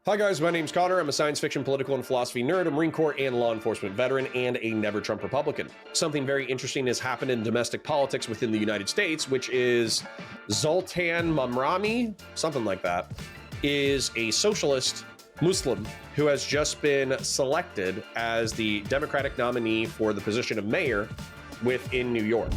Hi guys, my name's Connor. I'm a science fiction, political, and philosophy nerd, a Marine Corps and law enforcement veteran, and a never Trump Republican. Something very interesting has happened in domestic politics within the United States, which is Zohran Mamdani, something like that, is a socialist Muslim who has just been selected as the Democratic nominee for the position of mayor within New York.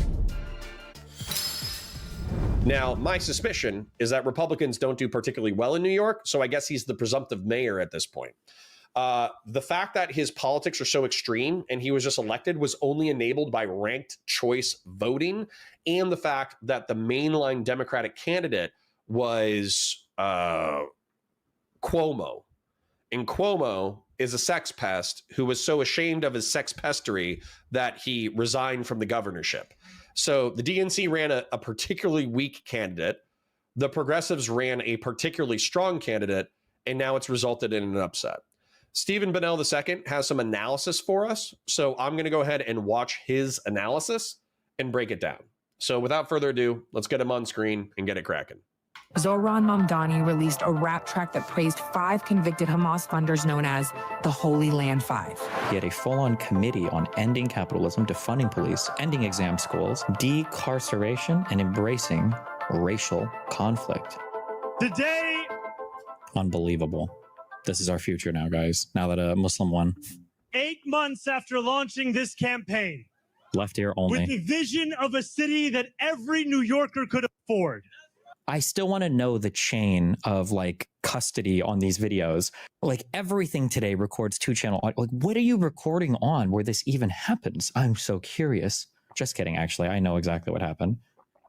Now, my suspicion is that Republicans don't do particularly well in New York, so I guess he's the presumptive mayor at this point. The fact that his politics are so extreme and he was just elected was only enabled by ranked choice voting, and the fact that the mainline Democratic candidate was Cuomo. And Cuomo is a sex pest who was so ashamed of his sex pestery that he resigned from the governorship. So the DNC ran a particularly weak candidate. The progressives ran a particularly strong candidate, and now it's resulted in an upset. Stephen Bonnell II has some analysis for us, so I'm going to go ahead and watch his analysis and break it down. So without further ado, let's get him on screen and get it cracking. Zohran Mamdani released a rap track that praised 5 convicted Hamas funders known as the Holy Land Five. He had a full-on committee on ending capitalism, defunding police, ending exam schools, decarceration, and embracing racial conflict. Today, unbelievable. This is our future now, guys. Now that a Muslim won. 8 months after launching this campaign, Left ear only. with the vision of a city that every New Yorker could afford. I still want to know the chain of like custody on these videos. Like everything today records 2-channel audio. Like what are you recording on where this even happens? I'm so curious. Just kidding. Actually, I know exactly what happened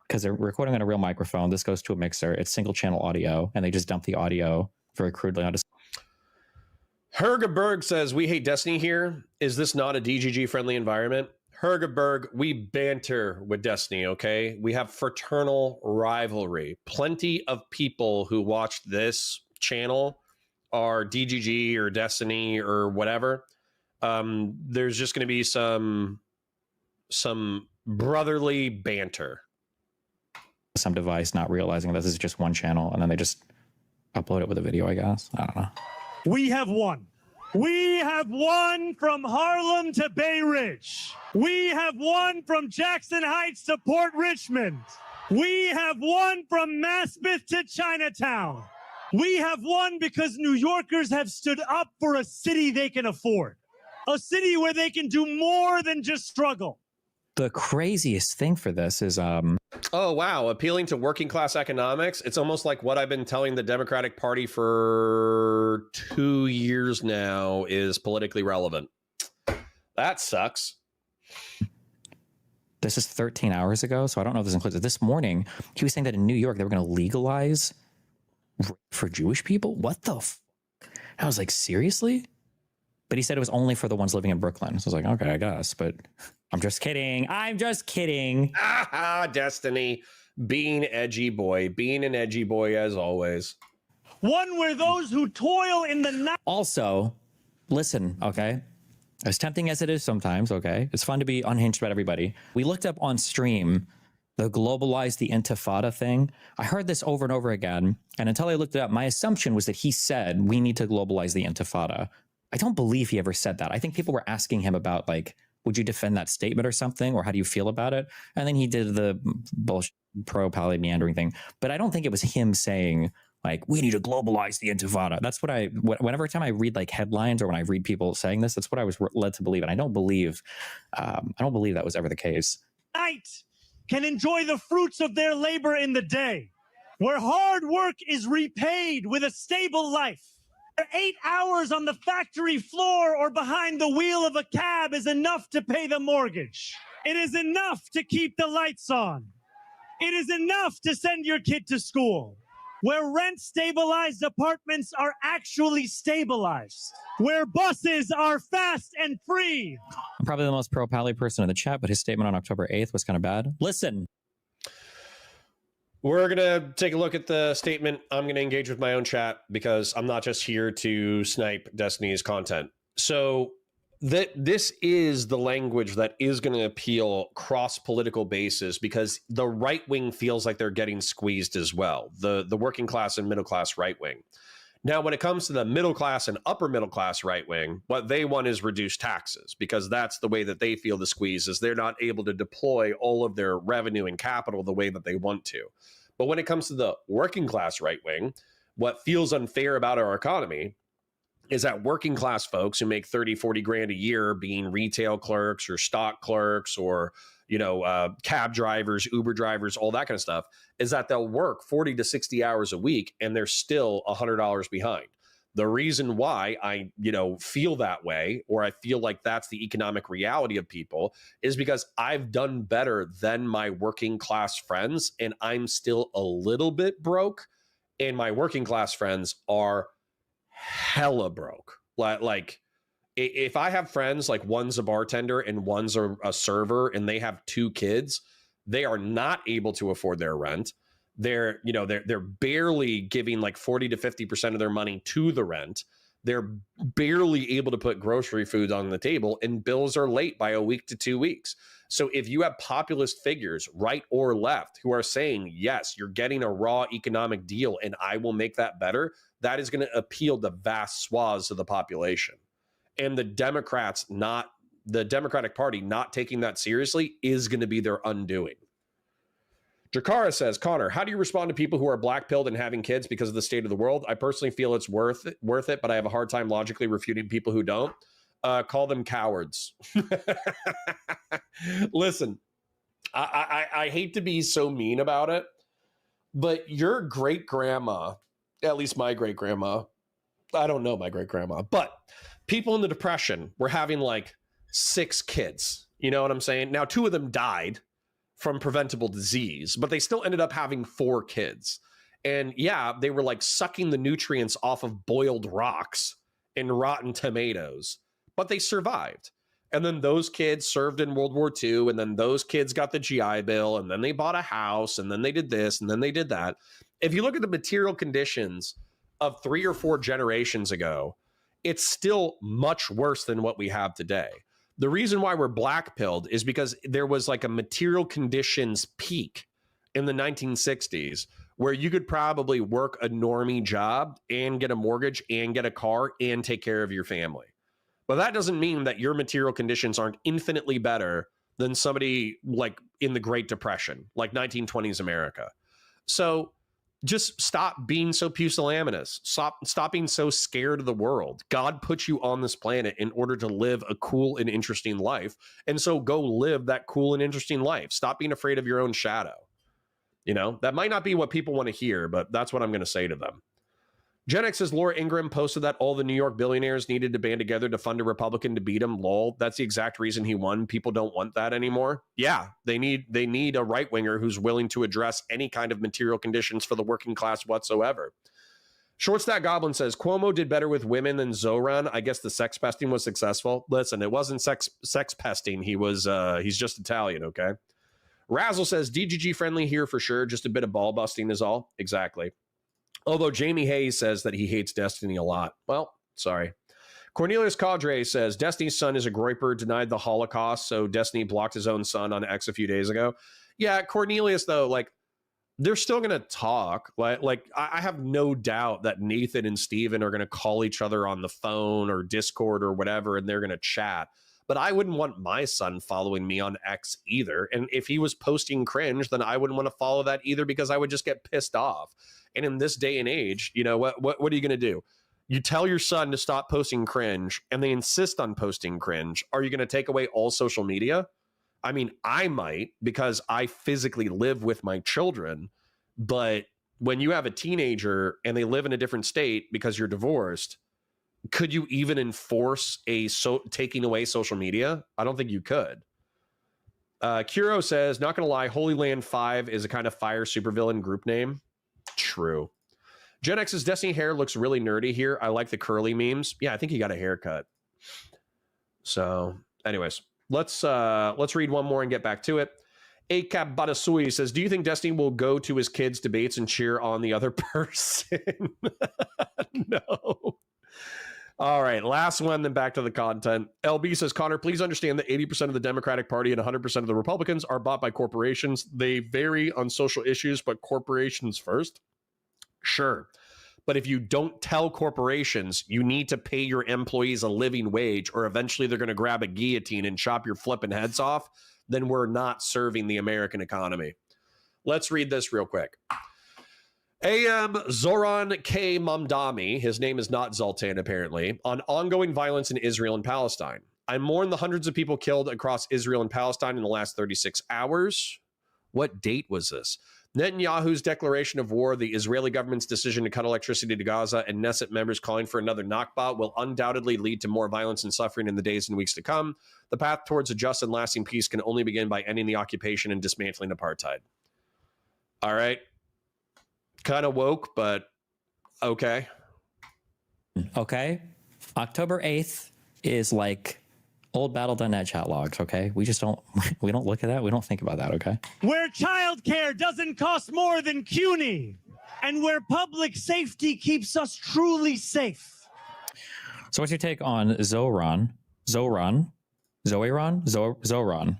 because they're recording on a real microphone. This goes to a mixer. It's single channel audio and they just dump the audio very crudely onto. Hergeberg says, we hate Destiny here. Is this not a DGG friendly environment? Hergeberg, we banter with Destiny, okay? We have fraternal rivalry. Plenty of people who watch this channel are DGG or Destiny or whatever. There's just going to be some brotherly banter. Some device not realizing this is just one channel and then they just upload it with a video, I guess. I don't know. We have won. We have won from Harlem to Bay Ridge. We have won from Jackson Heights to Port Richmond. We have won from Maspeth to Chinatown. We have won because New Yorkers have stood up for a city they can afford. A city where they can do more than just struggle. The craziest thing for this is oh wow, appealing to working class economics. It's almost like what I've been telling the Democratic Party for 2 years now is politically relevant. That sucks. This is 13 hours ago, so I don't know if this includes it. This morning, he was saying that in New York they were going to legalize rape for Jewish people. What the f? I was like, seriously? But he said it was only for the ones living in Brooklyn. So I was like, okay, I guess, but I'm just kidding. I'm just kidding. Ah, Destiny, being edgy boy, being an edgy boy as always. One where those who toil in the night. Also, listen, okay? As tempting as it is sometimes, okay? It's fun to be unhinged about everybody. We looked up on stream the globalize the intifada thing. I heard this over and over again. And until I looked it up, my assumption was that he said we need to globalize the intifada. I don't believe he ever said that. I think people were asking him about like, would you defend that statement or something? Or how do you feel about it? And then he did the bullshit pro-pally meandering thing. But I don't think it was him saying like, we need to globalize the intifada. That's what whenever time I read like headlines or when I read people saying this, that's what I was led to believe. And I don't believe that was ever the case. Night can enjoy the fruits of their labor in the day, where hard work is repaid with a stable life. 8 hours on the factory floor or behind the wheel of a cab is enough to pay the mortgage. It is enough to keep the lights on. It is enough to send your kid to school, where rent-stabilized apartments are actually stabilized, where buses are fast and free. I'm probably the most pro-pally person in the chat, but his statement on October 8th was kind of bad. Listen. We're going to take a look at the statement. I'm going to engage with my own chat because I'm not just here to snipe Destiny's content. So this is the language that is going to appeal cross-political bases because the right wing feels like they're getting squeezed as well. The working class and middle class right wing. Now, when it comes to the middle class and upper middle class right wing, what they want is reduced taxes, because that's the way that they feel the squeeze is they're not able to deploy all of their revenue and capital the way that they want to. But when it comes to the working class right wing, what feels unfair about our economy is that working class folks who make 30, 40 grand a year being retail clerks or stock clerks or, cab drivers, Uber drivers, all that kind of stuff, is that they'll work 40 to 60 hours a week and they're still $100 behind. The reason why I, feel that way, or I feel like that's the economic reality of people, is because I've done better than my working class friends and I'm still a little bit broke. And my working class friends are hella broke. Like if I have friends, like one's a bartender and one's a server and they have 2 kids, they are not able to afford their rent. They're barely giving like 40 to 50% of their money to the rent. They're barely able to put grocery food on the table, and bills are late by a week to 2 weeks. So if you have populist figures, right or left, who are saying, yes, you're getting a raw economic deal and I will make that better, that is going to appeal to vast swaths of the population. And the Democratic Party not taking that seriously is going to be their undoing. Jakara says, Connor, how do you respond to people who are black-pilled and having kids because of the state of the world? I personally feel it's worth it, but I have a hard time logically refuting people who don't. Call them cowards. Listen, I hate to be so mean about it, but your great-grandma, at least my great-grandma, I don't know my great-grandma, but people in the Depression were having like 6 kids. You know what I'm saying? Now, 2 of them died from preventable disease, but they still ended up having 4 kids. And yeah, they were like sucking the nutrients off of boiled rocks and rotten tomatoes, but they survived. And then those kids served in World War II, and then those kids got the GI Bill, and then they bought a house, and then they did this, and then they did that. If you look at the material conditions of 3 or 4 generations ago, it's still much worse than what we have today. The reason why we're black-pilled is because there was like a material conditions peak in the 1960s where you could probably work a normie job and get a mortgage and get a car and take care of your family. But that doesn't mean that your material conditions aren't infinitely better than somebody like in the Great Depression, like 1920s America. So just stop being so pusillanimous. Stop being so scared of the world. God put you on this planet in order to live a cool and interesting life. And so go live that cool and interesting life. Stop being afraid of your own shadow. That might not be what people want to hear, but that's what I'm going to say to them. Gen X says Laura Ingraham posted that all the New York billionaires needed to band together to fund a Republican to beat him. Lol. That's the exact reason he won. People don't want that anymore. Yeah, they need a right winger who's willing to address any kind of material conditions for the working class whatsoever. Short Stack Goblin says Cuomo did better with women than Zohran. I guess the sex pesting was successful. Listen, it wasn't sex pesting. He's just Italian. Okay. Razzle says DGG friendly here for sure. Just a bit of ball busting is all. Exactly. Although Jamie Hayes says that he hates Destiny a lot. Well, sorry. Cornelius Cadre says Destiny's son is a groiper, denied the Holocaust, so Destiny blocked his own son on X a few days ago. Yeah, Cornelius, though, like, they're still going to talk. Like I have no doubt that Nathan and Steven are going to call each other on the phone or Discord or whatever, and they're going to chat. But I wouldn't want my son following me on X either. And if he was posting cringe, then I wouldn't want to follow that either because I would just get pissed off. And in this day and age, what are you going to do? You tell your son to stop posting cringe and they insist on posting cringe. Are you going to take away all social media? I mean, I might because I physically live with my children. But when you have a teenager and they live in a different state because you're divorced, could you even enforce taking away social media? I don't think you could. Kuro says, not going to lie, Holy Land 5 is a kind of fire supervillain group name. True. Gen X's Destiny hair looks really nerdy here. I like the curly memes. Yeah, I think he got a haircut. So, anyways, let's read one more and get back to it. Acab Badasui says, do you think Destiny will go to his kids' debates and cheer on the other person? No. All right, last one, then back to the content. LB says, Connor, please understand that 80% of the Democratic Party and 100% of the Republicans are bought by corporations. They vary on social issues, but corporations first. Sure. But if you don't tell corporations you need to pay your employees a living wage, or eventually they're going to grab a guillotine and chop your flipping heads off, then we're not serving the American economy. Let's read this real quick. AM Zohran Mamdani, his name is not Zoltan apparently, on ongoing violence in Israel and Palestine. I mourn the hundreds of people killed across Israel and Palestine in the last 36 hours. What date was this? Netanyahu's declaration of war, the Israeli government's decision to cut electricity to Gaza, and Knesset members calling for another Nakba will undoubtedly lead to more violence and suffering in the days and weeks to come. The path towards a just and lasting peace can only begin by ending the occupation and dismantling apartheid. All right. Kind of woke, but okay. Okay. October 8th is like old battle.net chat logs, okay? We just don't look at that. We don't think about that, okay? Where childcare doesn't cost more than CUNY, and where public safety keeps us truly safe. So what's your take on Zohran,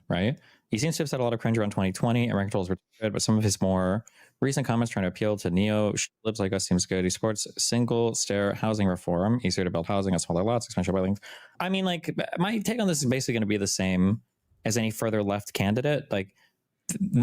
right? He seems to have said a lot of cringe around 2020, and record totals were good, but some of his more recent comments trying to appeal to neo-libs like us seems good. He supports single-stair housing reform, easier to build housing on smaller lots, expansion buildings. I mean, like, my take on this is basically going to be the same as any further left candidate. Like,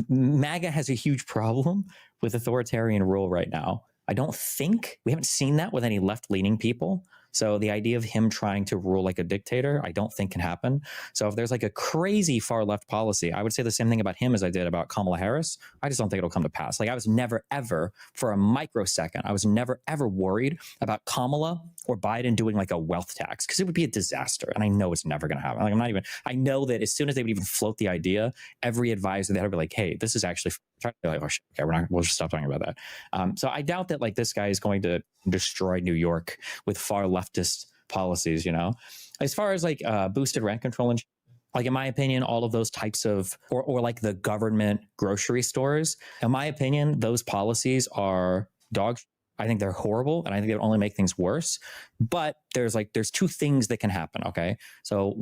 MAGA has a huge problem with authoritarian rule right now. I don't think, we haven't seen that with any left-leaning people. So the idea of him trying to rule like a dictator, I don't think can happen. So if there's like a crazy far left policy, I would say the same thing about him as I did about Kamala Harris. I just don't think it'll come to pass. Like I was never, ever, for a microsecond, I was never, ever worried about Kamala or Biden doing like a wealth tax, because it would be a disaster. And I know it's never going to happen. Like I know that as soon as they would even float the idea, every advisor there would be like, hey, this is actually, like, oh, shit, okay, we'll just stop talking about that. So I doubt that like this guy is going to destroy New York with far leftist policies, you know. As far as like boosted rent control and like, in my opinion, all of those types of, or like the government grocery stores, in my opinion, those policies are dog. I think they're horrible, and I think they only make things worse. But there's two things that can happen. Okay, so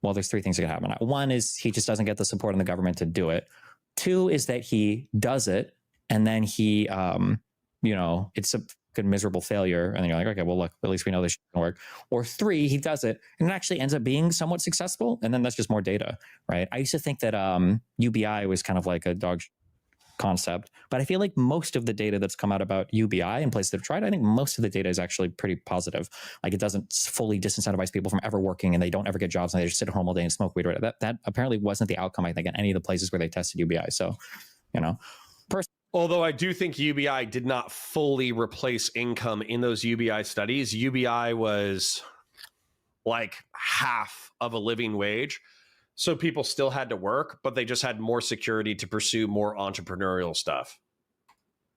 there's three things that can happen. One is he just doesn't get the support in the government to do it. Two is that he does it, and then he, it's a good miserable failure, and then you're like, okay, well, look, at least we know this shouldn't work. Or three, he does it, and it actually ends up being somewhat successful, and then that's just more data, right? I used to think that UBI was kind of like a dog concept, but I feel like most of the data that's come out about UBI and places that have tried, I think most of the data is actually pretty positive. Like it doesn't fully disincentivize people from ever working, and they don't ever get jobs, and they just sit at home all day and smoke weed. That apparently wasn't the outcome, I think, in any of the places where they tested UBI. So, you know, although I do think UBI did not fully replace income in those UBI studies. UBI was like half of a living wage. So people still had to work, but they just had more security to pursue more entrepreneurial stuff.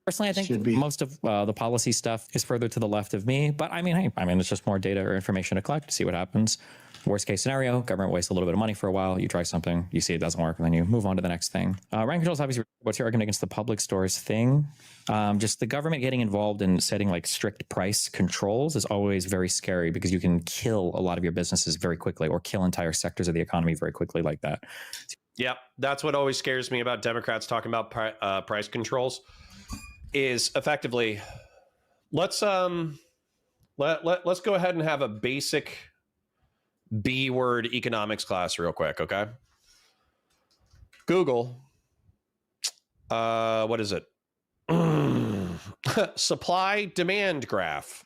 Personally, I think most of the policy stuff is further to the left of me. But I mean, hey, it's just more data or information to collect to see what happens. Worst case scenario, government wastes a little bit of money for a while. You try something, you see it doesn't work, and then you move on to the next thing. Rent control is obviously what's your argument against the public stores thing. Just the government getting involved in setting like strict price controls is always very scary, because you can kill a lot of your businesses very quickly, or kill entire sectors of the economy very quickly like that. Yep, that's what always scares me about Democrats talking about price controls. Is effectively, let's go ahead and have a basic B-word economics class real quick, okay? Google, what is it? Supply demand graph.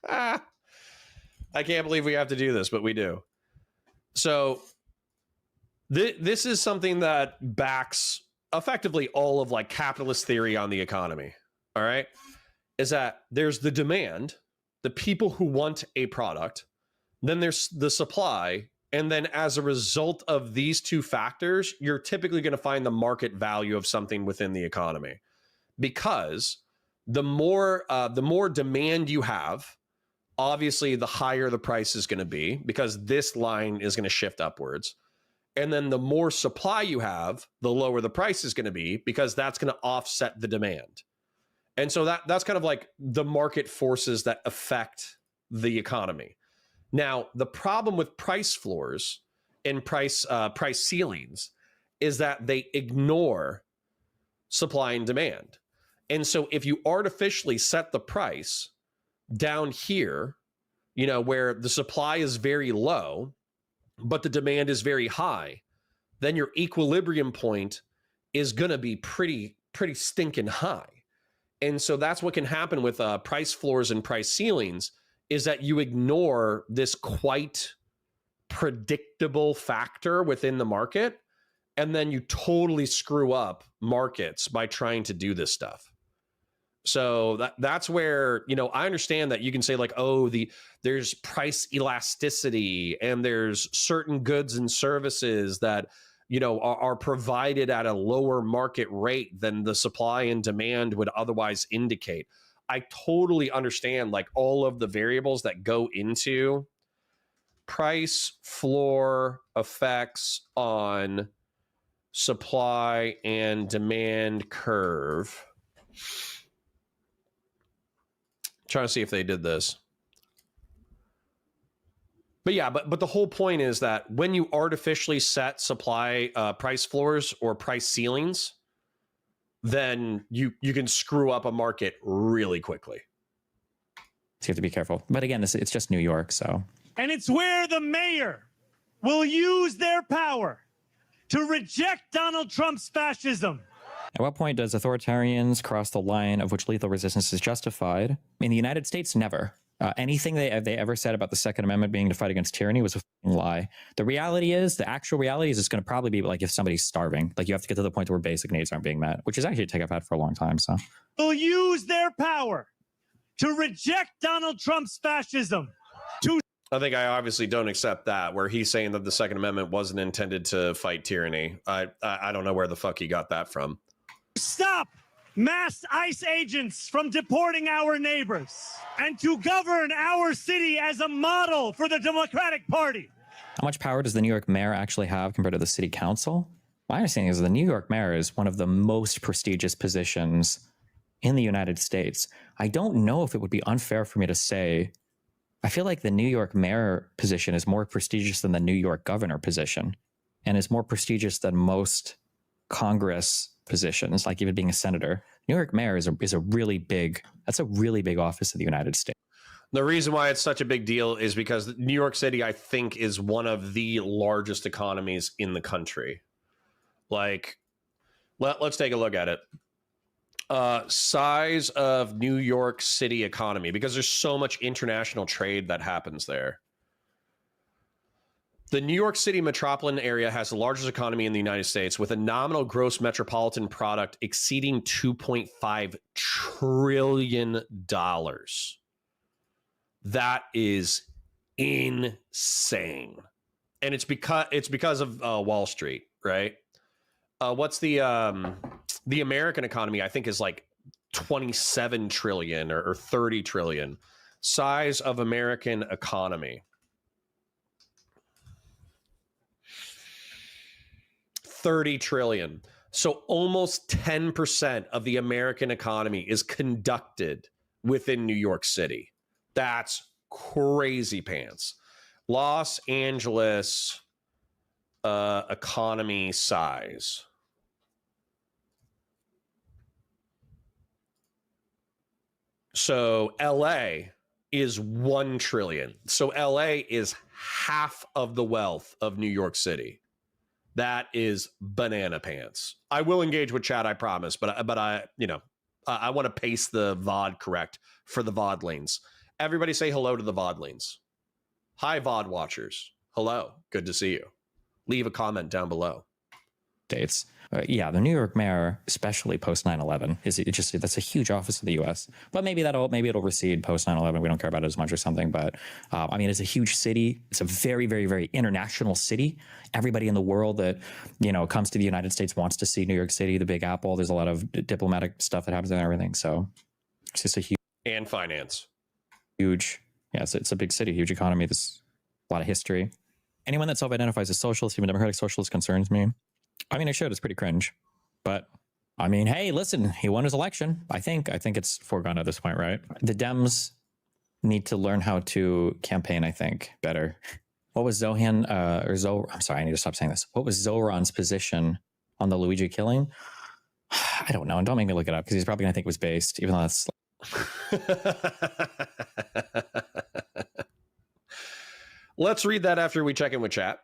I can't believe we have to do this, but we do. So this is something that backs effectively all of like capitalist theory on the economy. All right. Is that there's the demand, the people who want a product, then there's the supply. And then as a result of these two factors, you're typically going to find the market value of something within the economy, because the more demand you have, obviously the higher the price is going to be, because this line is going to shift upwards. And then the more supply you have, the lower the price is going to be, because that's going to offset the demand. And so that's kind of like the market forces that affect the economy. Now, the problem with price floors and price ceilings is that they ignore supply and demand. And so if you artificially set the price down here, you know, where the supply is very low, but the demand is very high, then your equilibrium point is going to be pretty stinking high. And so that's what can happen with price floors and price ceilings, is that you ignore this quite predictable factor within the market, and then you totally screw up markets by trying to do this stuff. So that's where, you know, I understand that you can say like, oh, there's price elasticity and there's certain goods and services that, you know, are provided at a lower market rate than the supply and demand would otherwise indicate. I totally understand like all of the variables that go into price floor effects on supply and demand curve. Trying to see if they did this. But yeah, but the whole point is that when you artificially set supply price floors or price ceilings, then you can screw up a market really quickly. So you have to be careful. But again, it's just New York, so. And it's where the mayor will use their power to reject Donald Trump's fascism. At what point does authoritarians cross the line of which lethal resistance is justified? In the United States, never. Anything they ever said about the Second Amendment being to fight against tyranny was a lie. The actual reality is it's going to probably be like if somebody's starving. Like you have to get to the point where basic needs aren't being met, which is actually a take I've had for a long time. So will use their power to reject Donald Trump's fascism. I think I obviously don't accept that, where he's saying that the Second Amendment wasn't intended to fight tyranny. I don't know where the fuck he got that from. Stop mass ICE agents from deporting our neighbors and to govern our city as a model for the Democratic Party. How much power does the New York mayor actually have compared to the city council? My understanding is the New York mayor is one of the most prestigious positions in the United States. I don't know if it would be unfair for me to say, I feel like the New York mayor position is more prestigious than the New York governor position, and is more prestigious than most Congress positions, like even being a senator. New York mayor is a really big, that's a really big office in the United States. The reason why it's such a big deal is because New York City, I think, is one of the largest economies in the country. Like, let's take a look at it. Size of New York City economy, because there's so much international trade that happens there. The New York City metropolitan area has the largest economy in the United States, with a nominal gross metropolitan product exceeding $2.5 trillion. That is insane. And it's because of Wall Street, right? What's the American economy, I think, is like 27 trillion or 30 trillion. Size of American economy. 30 trillion. So almost 10% of the American economy is conducted within New York City. That's crazy pants. Los Angeles economy size. So LA is 1 trillion. So LA is half of the wealth of New York City. That is banana pants. I will engage with chat, I promise, but I I want to pace the VOD correct for the VOD lanes. Everybody say hello to the VOD lanes. Hi, VOD watchers. Hello. Good to see you. Leave a comment down below. States. Yeah, the New York mayor, especially post 9/11, that's a huge office in the U.S. But maybe it'll recede post 9/11. We don't care about it as much or something. But I mean, it's a huge city. It's a very, very, very international city. Everybody in the world that comes to the United States wants to see New York City, the Big Apple. There's a lot of diplomatic stuff that happens there and everything. So it's just a huge and finance. Huge. Yeah, it's a big city, huge economy. There's a lot of history. Anyone that self-identifies as socialist, even democratic socialist, concerns me. I mean, it should. It's pretty cringe. But, I mean, hey, listen, he won his election. I think it's foregone at this point, right? The Dems need to learn how to campaign, I think, better. What was I'm sorry, I need to stop saying this. What was Zohran's position on the Luigi killing? I don't know. And don't make me look it up because he's probably going to think it was based, even though that's. Let's read that after we check in with chat.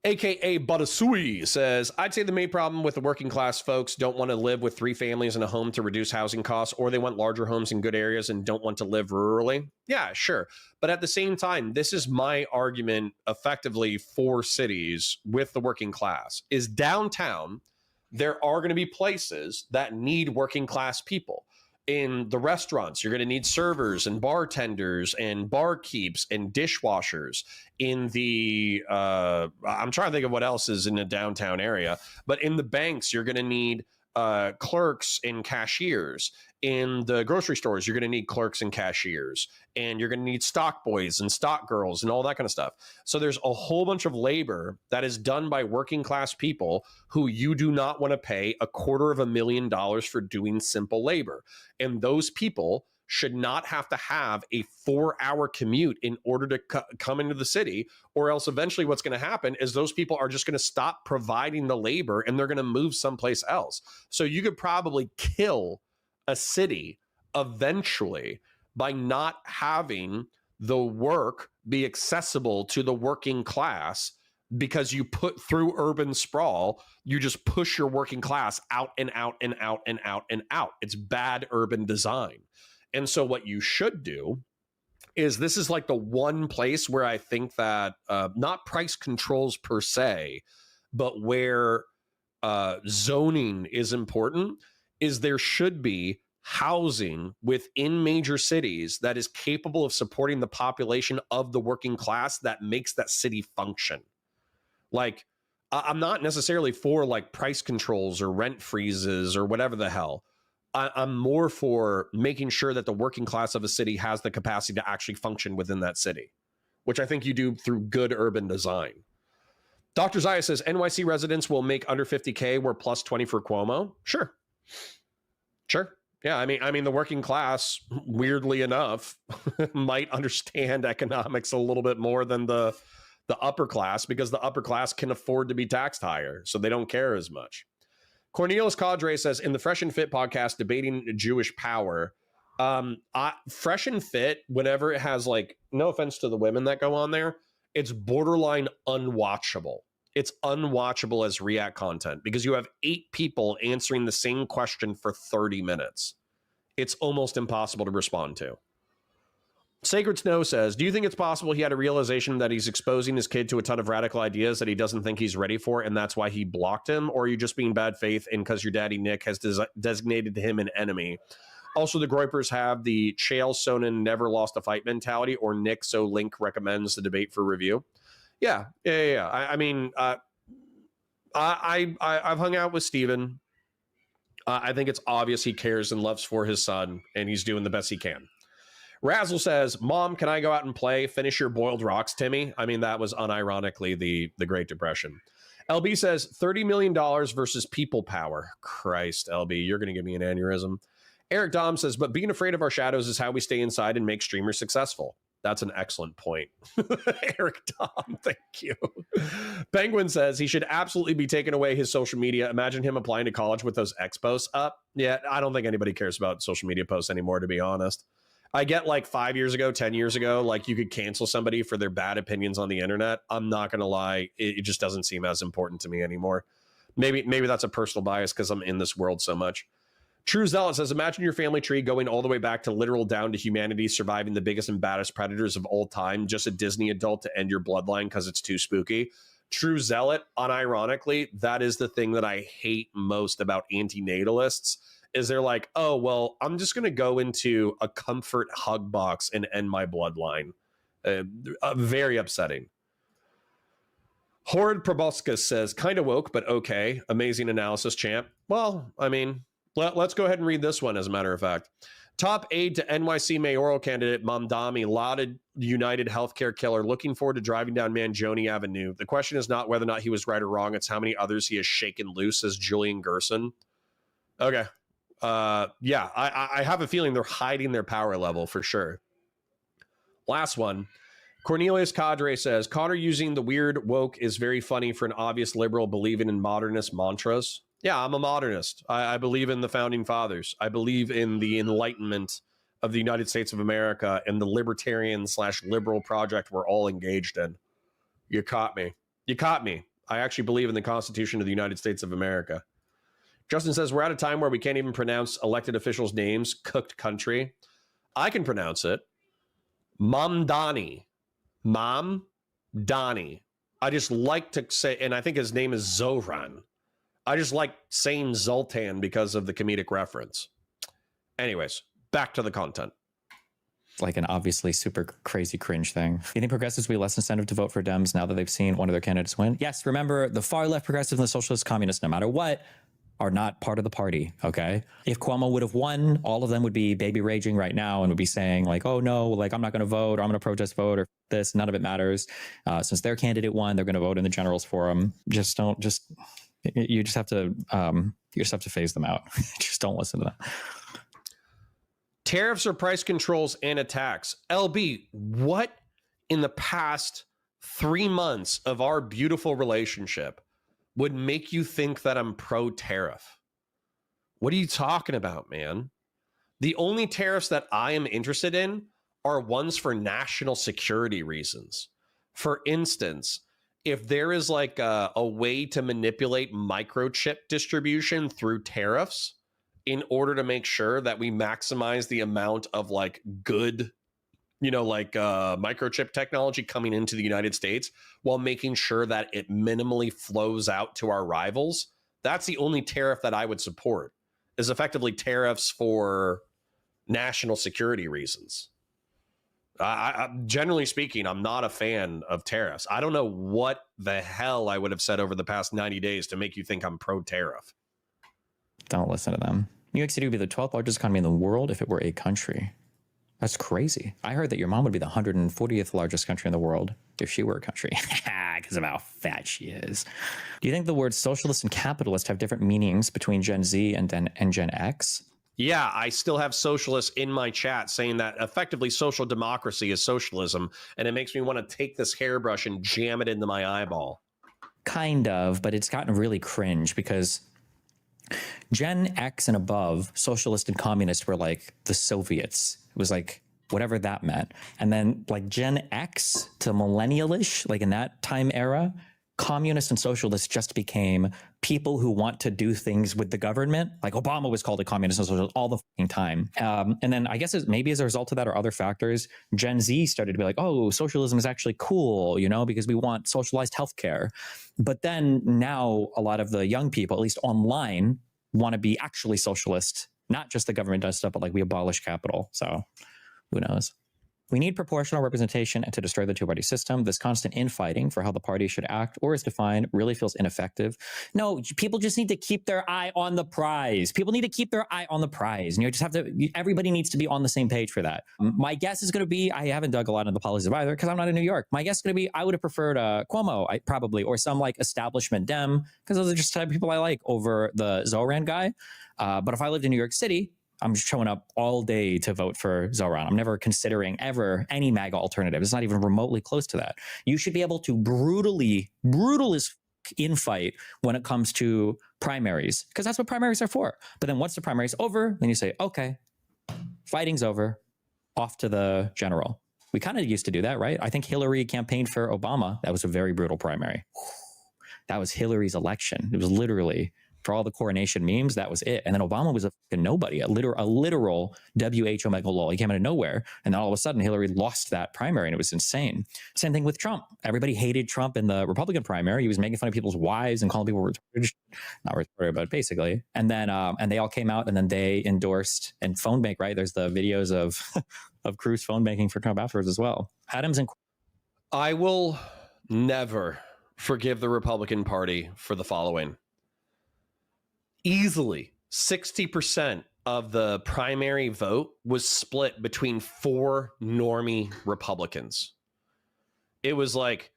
AKA Badasui says, I'd say the main problem with the working class folks don't want to live with 3 families in a home to reduce housing costs, or they want larger homes in good areas and don't want to live rurally. Yeah, sure. But at the same time, this is my argument effectively for cities with the working class is downtown. There are going to be places that need working class people. In the restaurants, you're going to need servers and bartenders and barkeeps and dishwashers. In the, I'm trying to think of what else is in the downtown area, but in the banks, you're going to need clerks and cashiers. In the grocery stores, you're going to need clerks and cashiers, and you're going to need stock boys and stock girls and all that kind of stuff. So there's a whole bunch of labor that is done by working class people who you do not want to pay $250,000 for doing simple labor. And those people should not have to have a 4-hour commute in order to come into the city, or else eventually what's going to happen is those people are just going to stop providing the labor and they're going to move someplace else. So you could probably kill a city eventually by not having the work be accessible to the working class, because you put through urban sprawl, you just push your working class out and out and out and out and out. It's bad urban design. And so what you should do is, this is like the one place where I think that not price controls per se, but where zoning is important, is there should be housing within major cities that is capable of supporting the population of the working class that makes that city function. Like, I'm not necessarily for like price controls or rent freezes or whatever the hell. I'm more for making sure that the working class of a city has the capacity to actually function within that city, which I think you do through good urban design. Dr. Zaya says, NYC residents will make under 50K, we're plus 20 for Cuomo. Sure. Yeah, I mean, the working class, weirdly enough, might understand economics a little bit more than the upper class, because the upper class can afford to be taxed higher, so they don't care as much. Cornelius Cadre says, in the Fresh and Fit podcast, debating Jewish power, Fresh and Fit, whenever it has, like, no offense to the women that go on there, it's borderline unwatchable. It's unwatchable as React content because you have 8 people answering the same question for 30 minutes. It's almost impossible to respond to. Sacred Snow says, do you think it's possible he had a realization that he's exposing his kid to a ton of radical ideas that he doesn't think he's ready for, and that's why he blocked him? Or are you just being bad faith and because your daddy Nick has designated him an enemy? Also, the Groypers have the Chael Sonnen never lost a fight mentality, or Nick so Link recommends the debate for review. Yeah. I mean, I've hung out with Steven. I think it's obvious he cares and loves for his son, and he's doing the best he can. Razzle says, Mom, can I go out and play? Finish your boiled rocks, Timmy. I mean, that was unironically the Great Depression. LB says, $30 million versus people power. Christ, LB, you're going to give me an aneurysm. Eric Dom says, but being afraid of our shadows is how we stay inside and make streamers successful. That's an excellent point. Eric Dom, thank you. Penguin says he should absolutely be taking away his social media. Imagine him applying to college with those X posts up. Yeah, I don't think anybody cares about social media posts anymore, to be honest. I get like 5 years ago, 10 years ago, like you could cancel somebody for their bad opinions on the internet. I'm not going to lie. It just doesn't seem as important to me anymore. Maybe that's a personal bias because I'm in this world so much. True Zealot says, imagine your family tree going all the way back to literal down to humanity, surviving the biggest and baddest predators of all time, just a Disney adult to end your bloodline because it's too spooky. True Zealot, unironically, that is the thing that I hate most about antinatalists, is they're like, oh, well, I'm just going to go into a comfort hug box and end my bloodline. Very upsetting. Horrid Proboscis says, kind of woke, but okay. Amazing analysis, champ. Well, I mean, let's go ahead and read this one, as a matter of fact. Top aide to NYC mayoral candidate Mamdani lauded United Healthcare killer, looking forward to driving down Manjoni Avenue. The question is not whether or not he was right or wrong. It's how many others he has shaken loose, says Julian Gerson. Okay. Yeah, I have a feeling they're hiding their power level for sure. Last one. Cornelius Cadre says, Connor using the weird woke is very funny for an obvious liberal believing in modernist mantras. Yeah, I'm a modernist. I believe in the founding fathers. I believe in the enlightenment of the United States of America and the libertarian/liberal project we're all engaged in. You caught me. You caught me. I actually believe in the Constitution of the United States of America. Justin says, we're at a time where we can't even pronounce elected officials' names. Cooked country. I can pronounce it. Mamdani. Mamdani. I just like to say, and I think his name is Zohran. I just like saying Zoltan because of the comedic reference. Anyways, back to the content. Like an obviously super crazy cringe thing. You think progressives will be less incentive to vote for Dems now that they've seen one of their candidates win? Yes, remember, the far left progressives and the socialist communists, no matter what, are not part of the party, okay? If Cuomo would have won, all of them would be baby raging right now and would be saying like, oh no, like I'm not going to vote, or I'm going to protest vote, or this, none of it matters. Since their candidate won, they're going to vote in the generals for him. You just have to phase them out. Just don't listen to them. Tariffs or price controls and attacks. LB, what in the past 3 months of our beautiful relationship would make you think that I'm pro-tariff? What are you talking about, man? The only tariffs that I am interested in are ones for national security reasons. For instance, if there is like a way to manipulate microchip distribution through tariffs in order to make sure that we maximize the amount of like good, microchip technology coming into the United States while making sure that it minimally flows out to our rivals, that's the only tariff that I would support, is effectively tariffs for national security reasons. Generally speaking, I'm not a fan of tariffs. I don't know what the hell I would have said over the past 90 days to make you think I'm pro-tariff. Don't listen to them. New York City would be the 12th largest economy in the world if it were a country. That's crazy. I heard that your mom would be the 140th largest country in the world if she were a country. Because of how fat she is. Do you think the words socialist and capitalist have different meanings between Gen Z and Gen X? Yeah, I still have socialists in my chat saying that effectively social democracy is socialism, and it makes me want to take this hairbrush and jam it into my eyeball. Kind of, but it's gotten really cringe because Gen X and above, socialist and communist, were like the Soviets. It was like whatever that meant. And then like Gen X to millennial-ish, like in that time era, communists and socialists just became people who want to do things with the government. Like Obama was called a communist and socialist all the fucking time. And then I guess maybe as a result of that or other factors, Gen Z started to be like, oh, socialism is actually cool, because we want socialized healthcare. But then now a lot of the young people, at least online, want to be actually socialist. Not just the government does stuff, but like we abolish capital. So who knows? We need proportional representation and to destroy the two-party system. This constant infighting for how the party should act or is defined really feels ineffective. No, people just need to keep their eye on the prize. People need to keep their eye on the prize. And you just have to, everybody needs to be on the same page for that. My guess is going to be, I haven't dug a lot into the policies either because I'm not in New York. My guess is going to be, I would have preferred Cuomo, probably, or some like establishment Dem, because those are just the type of people I like over the Zohran guy. But if I lived in New York City, I'm just showing up all day to vote for Zohran. I'm never considering ever any MAGA alternative. It's not even remotely close to that. You should be able to brutal as infight when it comes to primaries, because that's what primaries are for. But then once the primary's over, then you say, okay, fighting's over, off to the general. We kind of used to do that, right? I think Hillary campaigned for Obama. That was a very brutal primary. That was Hillary's election. It was literally, for all the coronation memes, that was it. And then Obama was a fucking nobody, a literal WHO megalol. He came out of nowhere. And then all of a sudden, Hillary lost that primary, and it was insane. Same thing with Trump. Everybody hated Trump in the Republican primary. He was making fun of people's wives and calling people retarded. Not retarded, but basically. And then, and they all came out, and then they endorsed and phone bank, right? There's the videos of of Cruz phone banking for Trump afterwards as well. Adams and I will never forgive the Republican Party for the following. Easily 60% of the primary vote was split between 4 normie Republicans. It was like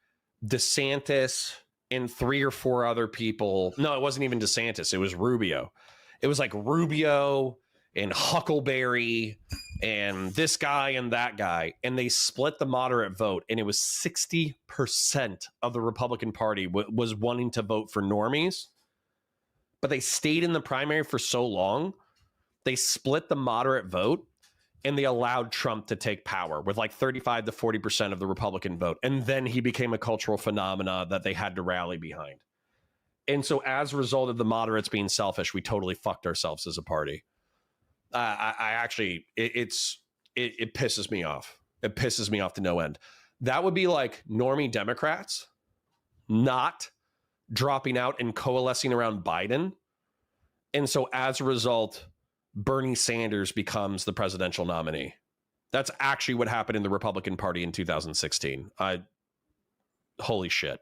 DeSantis and 3 or 4 other people. No, it wasn't even DeSantis. It was Rubio. It was like Rubio and Huckleberry and this guy and that guy. And they split the moderate vote. And it was 60% of the Republican Party was wanting to vote for normies. but they stayed in the primary for so long, they split the moderate vote and they allowed Trump to take power with like 35 to 40% of the Republican vote. And then he became a cultural phenomena that they had to rally behind. And so as a result of the moderates being selfish, we totally fucked ourselves as a party. It pisses me off. It pisses me off to no end. That would be like normie Democrats not dropping out and coalescing around Biden. And so as a result, Bernie Sanders becomes the presidential nominee. That's actually what happened in the Republican Party in 2016. Holy shit.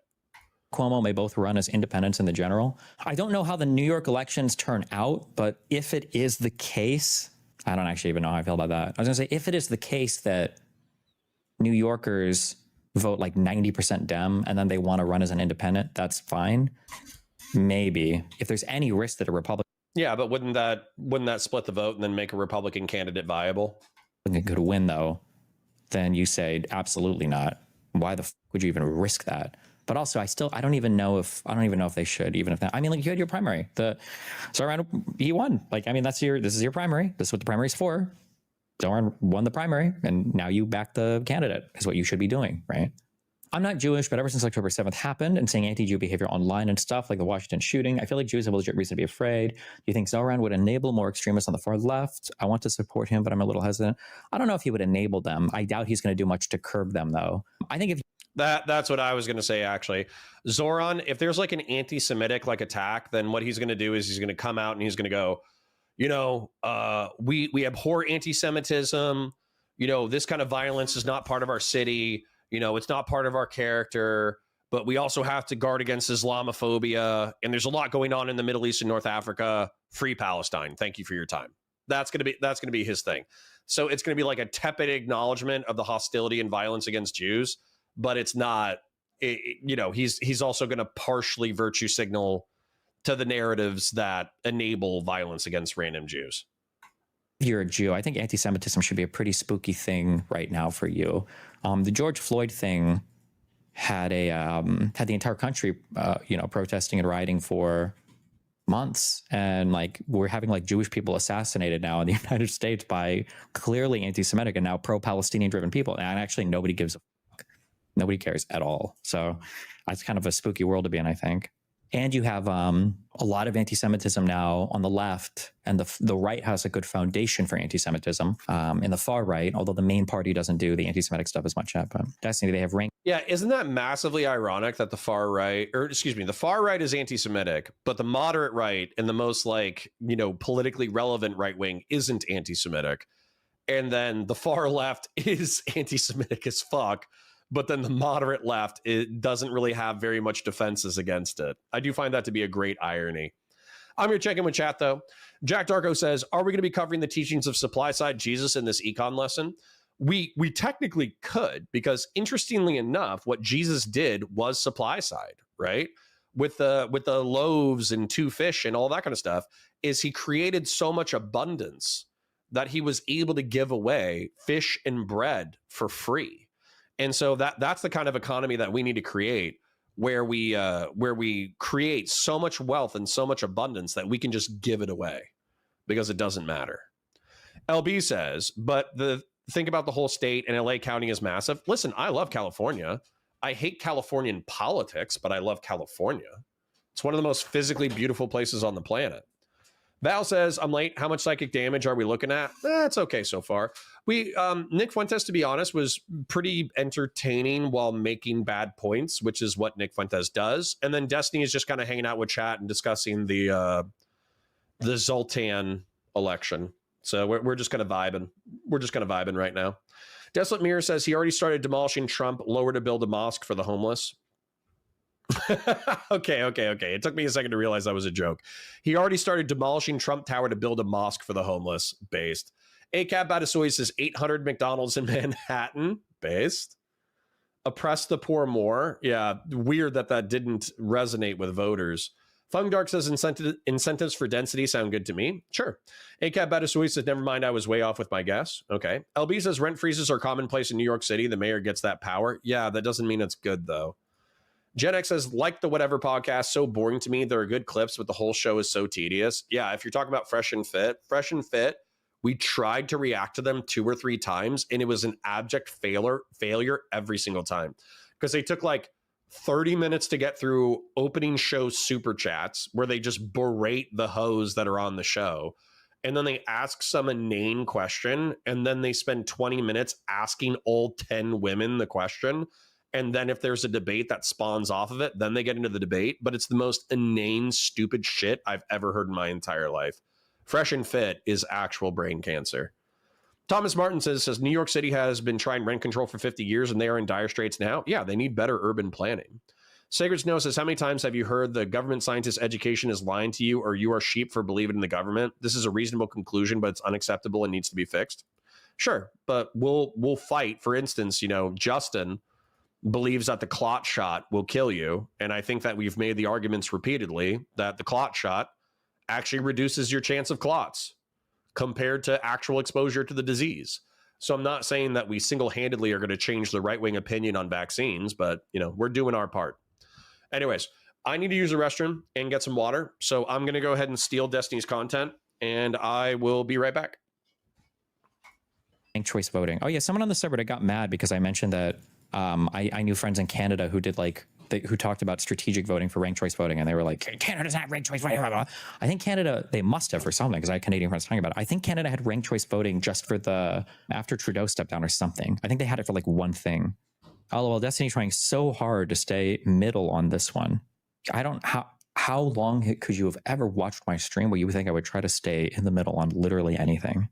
Cuomo may both run as independents in the general. I don't know how the New York elections turn out, but if it is the case, I don't actually even know how I feel about that. I was going to say, if it is the case that New Yorkers vote like 90% Dem and then they want to run as an independent, that's fine. Maybe. If there's any risk that a Republican but wouldn't that split the vote and then make a Republican candidate viable? could win, though, then you say absolutely not. Why the would you even risk that? But also, I don't even know if they should, even if that. I mean, like, you had your primary. Zohran, he won. Like, I mean, this is your primary. This is what the primary's for. Zohran won the primary, and now you back the candidate, is what you should be doing, right? I'm not Jewish, but ever since October 7th happened and seeing anti-Jew behavior online and stuff like the Washington shooting, I feel like Jews have a legit reason to be afraid. Do you think Zohran would enable more extremists on the far left? I want to support him, but I'm a little hesitant. I don't know if he would enable them. I doubt he's going to do much to curb them, though. I think if that's what I was going to say, actually. Zohran, if there's like an anti-Semitic like attack, then what he's going to do is he's going to come out and he's going to go, we abhor anti-Semitism. This kind of violence is not part of our city. It's not part of our character, but we also have to guard against Islamophobia. And there's a lot going on in the Middle East and North Africa. Free Palestine. Thank you for your time. That's going to be his thing. So it's going to be like a tepid acknowledgement of the hostility and violence against Jews, but it's not, he's also going to partially virtue signal to the narratives that enable violence against random Jews. If you're a Jew, I think anti-Semitism should be a pretty spooky thing right now for you. The George Floyd thing had the entire country, protesting and rioting for months, and like we're having like Jewish people assassinated now in the United States by clearly anti-Semitic and now pro-Palestinian driven people, and actually nobody gives a fuck. Nobody cares at all. So that's kind of a spooky world to be in, I think. And you have a lot of anti-Semitism now on the left, and the right has a good foundation for anti-Semitism. In the far right, although the main party doesn't do the anti-Semitic stuff as much yet, but Destiny, they have rank. Yeah, isn't that massively ironic that the far right is anti-Semitic, but the moderate right and the most politically relevant right wing isn't anti-Semitic, and then the far left is anti-Semitic as fuck. But then the moderate left, it doesn't really have very much defenses against it. I do find that to be a great irony. I'm going to check in with chat, though. Jack Darko says, are we going to be covering the teachings of supply side Jesus in this econ lesson? We technically could, because interestingly enough, what Jesus did was supply side, right? With the loaves and 2 fish and all that kind of stuff, is he created so much abundance that he was able to give away fish and bread for free. And so that's the kind of economy that we need to create, where we create so much wealth and so much abundance that we can just give it away because it doesn't matter. LB says, but think about the whole state, and LA County is massive. Listen, I love California. I hate Californian politics, but I love California. It's one of the most physically beautiful places on the planet. Val says, I'm late. How much psychic damage are we looking at? It's okay so far. Nick Fuentes, to be honest, was pretty entertaining while making bad points, which is what Nick Fuentes does. And then Destiny is just kind of hanging out with chat and discussing the Zoltan election. So we're just kind of vibing. We're just kind of vibing right now. Desolate Mirror says he already started demolishing Trump lower to build a mosque for the homeless. Okay. It took me a second to realize that was a joke. He already started demolishing Trump Tower to build a mosque for the homeless. Based. ACAB Badasoy says 800 McDonald's in Manhattan. Based. Oppress the poor more. Yeah, weird that didn't resonate with voters. Fung Dark says incentives for density sound good to me. Sure. ACAB Badasoy says never mind, I was way off with my guess. Okay. LB says rent freezes are commonplace in New York City. The mayor gets that power. Yeah, that doesn't mean it's good though. Gen X says, like the whatever podcast, so boring to me. There are good clips, but the whole show is so tedious. Yeah, if you're talking about Fresh and Fit, we tried to react to them 2 or 3 times, and it was an abject failure every single time. Because they took like 30 minutes to get through opening show super chats where they just berate the hoes that are on the show. And then they ask some inane question, and then they spend 20 minutes asking all 10 women the question. And then if there's a debate that spawns off of it, then they get into the debate. But it's the most inane, stupid shit I've ever heard in my entire life. Fresh and Fit is actual brain cancer. Thomas Martin says New York City has been trying rent control for 50 years and they are in dire straits now. Yeah, they need better urban planning. Sacred Snow says, how many times have you heard the government scientist education is lying to you or you are sheep for believing in the government? This is a reasonable conclusion, but it's unacceptable and needs to be fixed. Sure, but we'll fight. For instance, Justin believes that the clot shot will kill you. And I think that we've made the arguments repeatedly that the clot shot actually reduces your chance of clots compared to actual exposure to the disease. So I'm not saying that we single-handedly are going to change the right-wing opinion on vaccines, but we're doing our part. Anyways, I need to use the restroom and get some water. So I'm going to go ahead and steal Destiny's content and I will be right back. Ranked choice voting. Oh yeah, someone on the subreddit got mad because I mentioned that I knew friends in Canada who did who talked about strategic voting for ranked choice voting, and they were like, Canada doesn't have ranked choice voting. Blah, blah, blah. I think Canada, they must have for something, because I had Canadian friends talking about it. I think Canada had ranked choice voting just for after Trudeau stepped down or something. I think they had it for like one thing. Oh, well, Destiny trying so hard to stay middle on this one. How long could you have ever watched my stream where you would think I would try to stay in the middle on literally anything?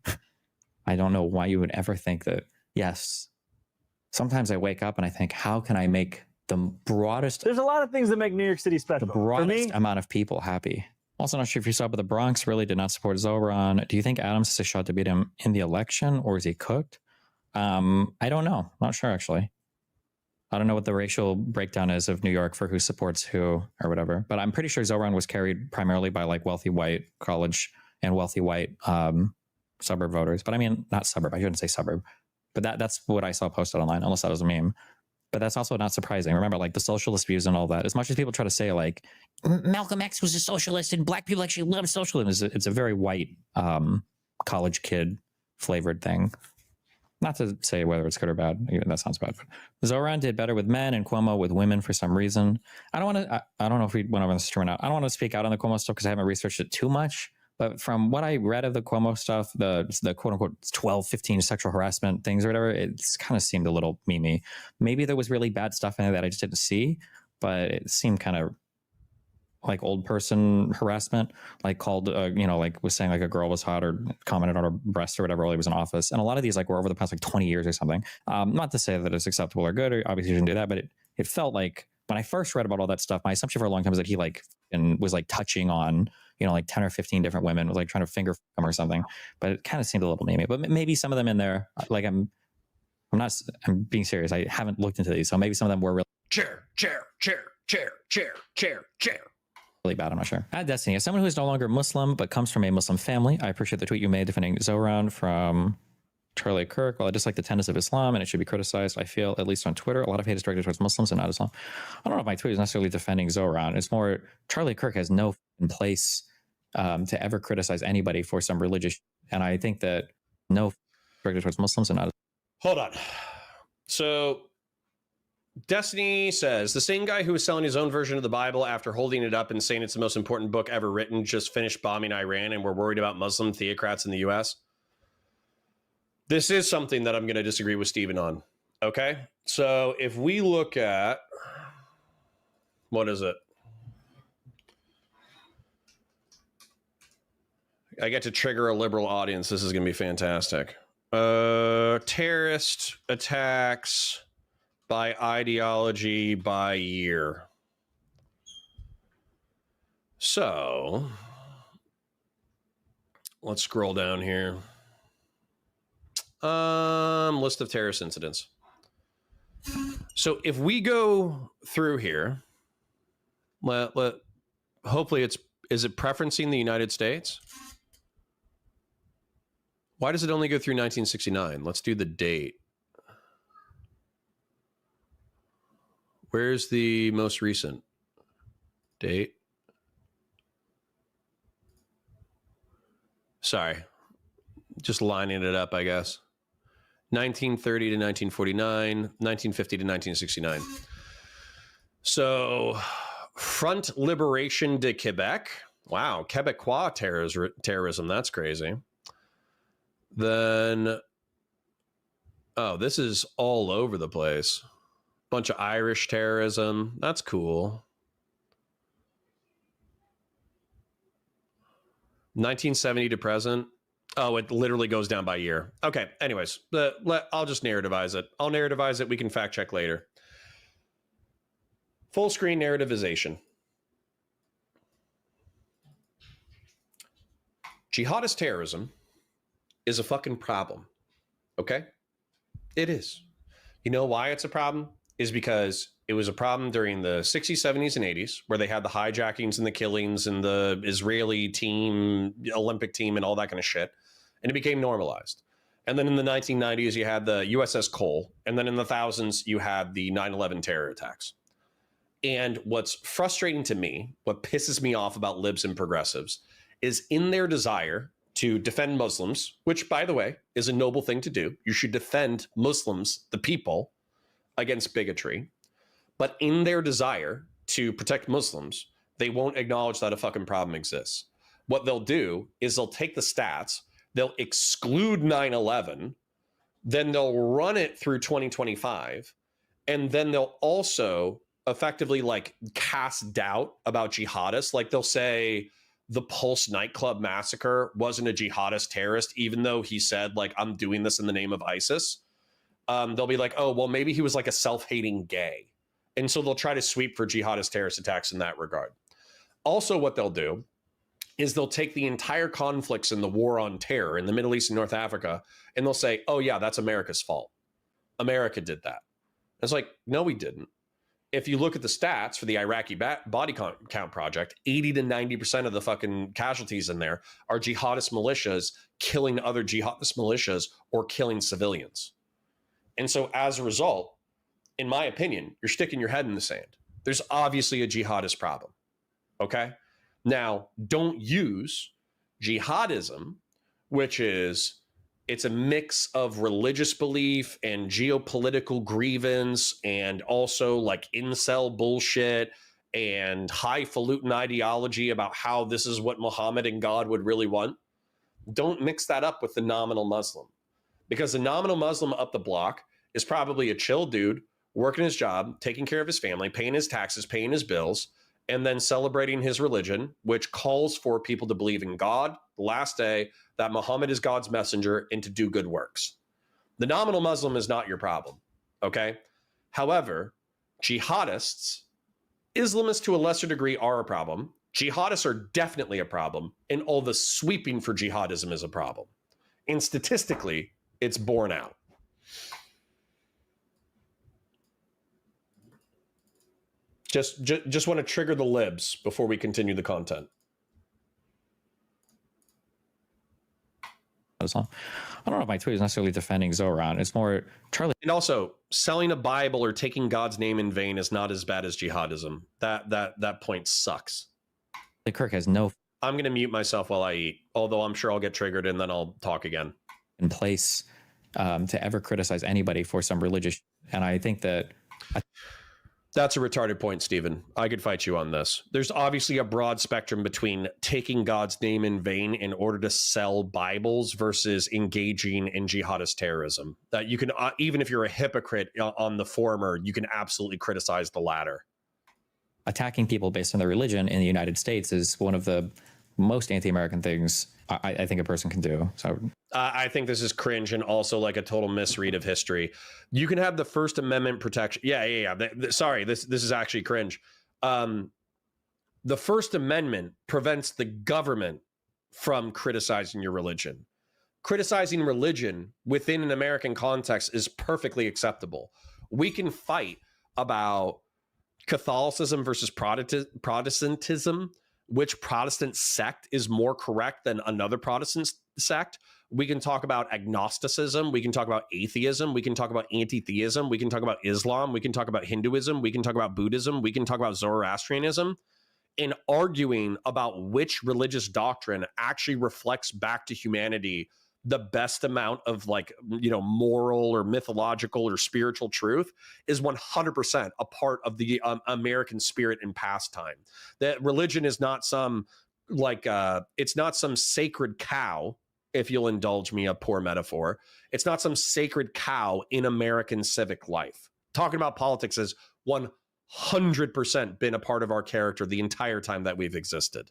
I don't know why you would ever think that. Yes. Sometimes I wake up and I think, how can I make the broadest... There's a lot of things that make New York City special. The broadest amount of people happy. Also not sure if you saw, but the Bronx really did not support Zohran. Do you think Adams has a shot to beat him in the election, or is he cooked? I don't know. Not sure, actually. I don't know what the racial breakdown is of New York for who supports who or whatever. But I'm pretty sure Zohran was carried primarily by like wealthy white college and wealthy white suburb voters. But I mean, not suburb. I shouldn't say suburb. But that's what I saw posted online, unless that was a meme. But that's also not surprising. Remember, like the socialist views and all that. As much as people try to say like Malcolm X was a socialist and black people actually love socialism, it's a very white college kid flavored thing. Not to say whether it's good or bad. Even that sounds bad. But Zohran did better with men and Cuomo with women for some reason. I don't know if we went over this or not. I don't want to speak out on the Cuomo stuff because I haven't researched it too much. But from what I read of the Cuomo stuff, the quote unquote 12, 15 sexual harassment things or whatever, it kind of seemed a little memey. Maybe there was really bad stuff in there that I just didn't see, but it seemed kind of like old person harassment, like called, like was saying like a girl was hot or commented on her breast or whatever while he was in office. And a lot of these like were over the past like 20 years or something. Not to say that it's acceptable or good, or obviously you shouldn't do that, but it felt like when I first read about all that stuff, my assumption for a long time was that he was like touching on, like 10 or 15 different women, was like trying to finger them or something. But it kind of seemed a little memey. But maybe some of them in there, like I'm being serious. I haven't looked into these, so maybe some of them were really chair. Really bad. I'm not sure. At Destiny, as someone who is no longer Muslim but comes from a Muslim family, I appreciate the tweet you made defending Zohran from Charlie Kirk. While I dislike the tenets of Islam and it should be criticized, I feel, at least on Twitter, a lot of hate is directed towards Muslims and not Islam. I don't know if my tweet is necessarily defending Zohran. It's more Charlie Kirk has no place to ever criticize anybody for some religious. And I think that no directed towards Muslims and not Islam. Hold on. So Destiny says the same guy who was selling his own version of the Bible after holding it up and saying it's the most important book ever written just finished bombing Iran and we're worried about Muslim theocrats in the US. This is something that I'm going to disagree with Steven on. Okay. So if we look at, what is it? I get to trigger a liberal audience. This is going to be fantastic. Terrorist attacks by ideology by year. So let's scroll down here. List of terrorist incidents. So if we go through here, hopefully is it preferencing the United States? Why does it only go through 1969? Let's do the date. Where's the most recent date? Sorry, just lining it up, I guess. 1930 to 1949, 1950 to 1969. So, Front Liberation de Quebec. Wow, Quebecois terrorism. That's crazy. Then, oh, this is all over the place. Bunch of Irish terrorism. That's cool. 1970 to present. Oh, it literally goes down by year. Okay, anyways, I'll just narrativize it. I'll narrativize it. We can fact check later. Full screen narrativization. Jihadist terrorism is a fucking problem. Okay? It is. You know why it's a problem? Is because it was a problem during the 60s, 70s, and 80s, where they had the hijackings and the killings and the Israeli team, Olympic team, and all that kind of shit. And it became normalized. And then in the 1990s, you had the USS Cole. And then in the thousands, you had the 9/11 terror attacks. And what's frustrating to me, what pisses me off about libs and progressives, is in their desire to defend Muslims, which, by the way, is a noble thing to do. You should defend Muslims, the people, against bigotry. But in their desire to protect Muslims, they won't acknowledge that a fucking problem exists. What they'll do is they'll take the stats, they'll exclude 9/11, then they'll run it through 2025, and then they'll also effectively like cast doubt about jihadists. Like they'll say the Pulse nightclub massacre wasn't a jihadist terrorist, even though he said like, I'm doing this in the name of ISIS. They'll be like, oh, well, maybe he was like a self-hating gay. And so they'll try to sweep for jihadist terrorist attacks in that regard. Also, what they'll do is they'll take the entire conflicts in the war on terror in the Middle East and North Africa, and they'll say, oh, yeah, that's America's fault. America did that. It's like, no, we didn't. If you look at the stats for the Iraqi body count project, 80 to 90% of the fucking casualties in there are jihadist militias killing other jihadist militias or killing civilians. And so as a result, in my opinion, you're sticking your head in the sand. There's obviously a jihadist problem. Okay? Now, don't use jihadism, which is it's a mix of religious belief and geopolitical grievance and also like incel bullshit and highfalutin ideology about how this is what Muhammad and God would really want. Don't mix that up with the nominal Muslim, because the nominal Muslim up the block is probably a chill dude working his job, taking care of his family, paying his taxes, paying his bills, and then celebrating his religion, which calls for people to believe in God, the last day, that Muhammad is God's messenger, and to do good works. The nominal Muslim is not your problem, okay? However, jihadists, Islamists to a lesser degree are a problem. Jihadists are definitely a problem, and all the sweeping for jihadism is a problem. And statistically, it's borne out. Just want to trigger the libs before we continue the content. I don't know if my tweet is necessarily defending Zohran. It's more Charlie. And also, selling a Bible or taking God's name in vain is not as bad as jihadism. That point sucks. Kirk has no. I'm going to mute myself while I eat, although I'm sure I'll get triggered and then I'll talk again. In place to ever criticize anybody for some religious. And I think that. That's a retarded point, Stephen. I could fight you on this. There's obviously a broad spectrum between taking God's name in vain in order to sell Bibles versus engaging in jihadist terrorism. That you can, even if you're a hypocrite on the former, you can absolutely criticize the latter. Attacking people based on their religion in the United States is one of the most anti-American things I think a person can do. So I think this is cringe and also like a total misread of history. You can have the First Amendment protection. Yeah. Sorry, this is actually cringe. The First Amendment prevents the government from criticizing your religion. Criticizing religion within an American context is perfectly acceptable. We can fight about Catholicism versus Protestantism, which Protestant sect is more correct than another Protestant sect. We can talk about agnosticism. We can talk about atheism. We can talk about anti-theism. We can talk about Islam. We can talk about Hinduism. We can talk about Buddhism. We can talk about Zoroastrianism. In arguing about which religious doctrine actually reflects back to humanity the best amount of, like, you know, moral or mythological or spiritual truth is 100% a part of the American spirit and pastime. That religion is not some, like, it's not some sacred cow, if you'll indulge me a poor metaphor. It's not some sacred cow in American civic life. Talking about politics has 100% been a part of our character the entire time that we've existed.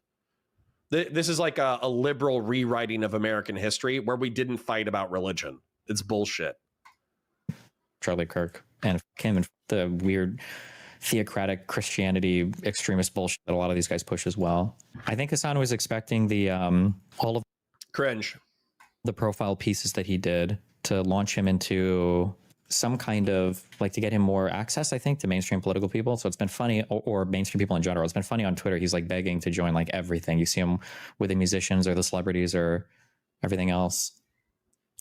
This is like a liberal rewriting of American history where we didn't fight about religion. It's bullshit. Charlie Kirk and him and the weird theocratic Christianity extremist bullshit that a lot of these guys push as well. I think Hassan was expecting the all of Cringe. the profile pieces that he did to launch him into some kind of, like, to get him more access, I think, to mainstream political people. So it's been funny, or mainstream people in general. It's been funny on Twitter. He's like begging to join like everything. You see him with the musicians or the celebrities or everything else.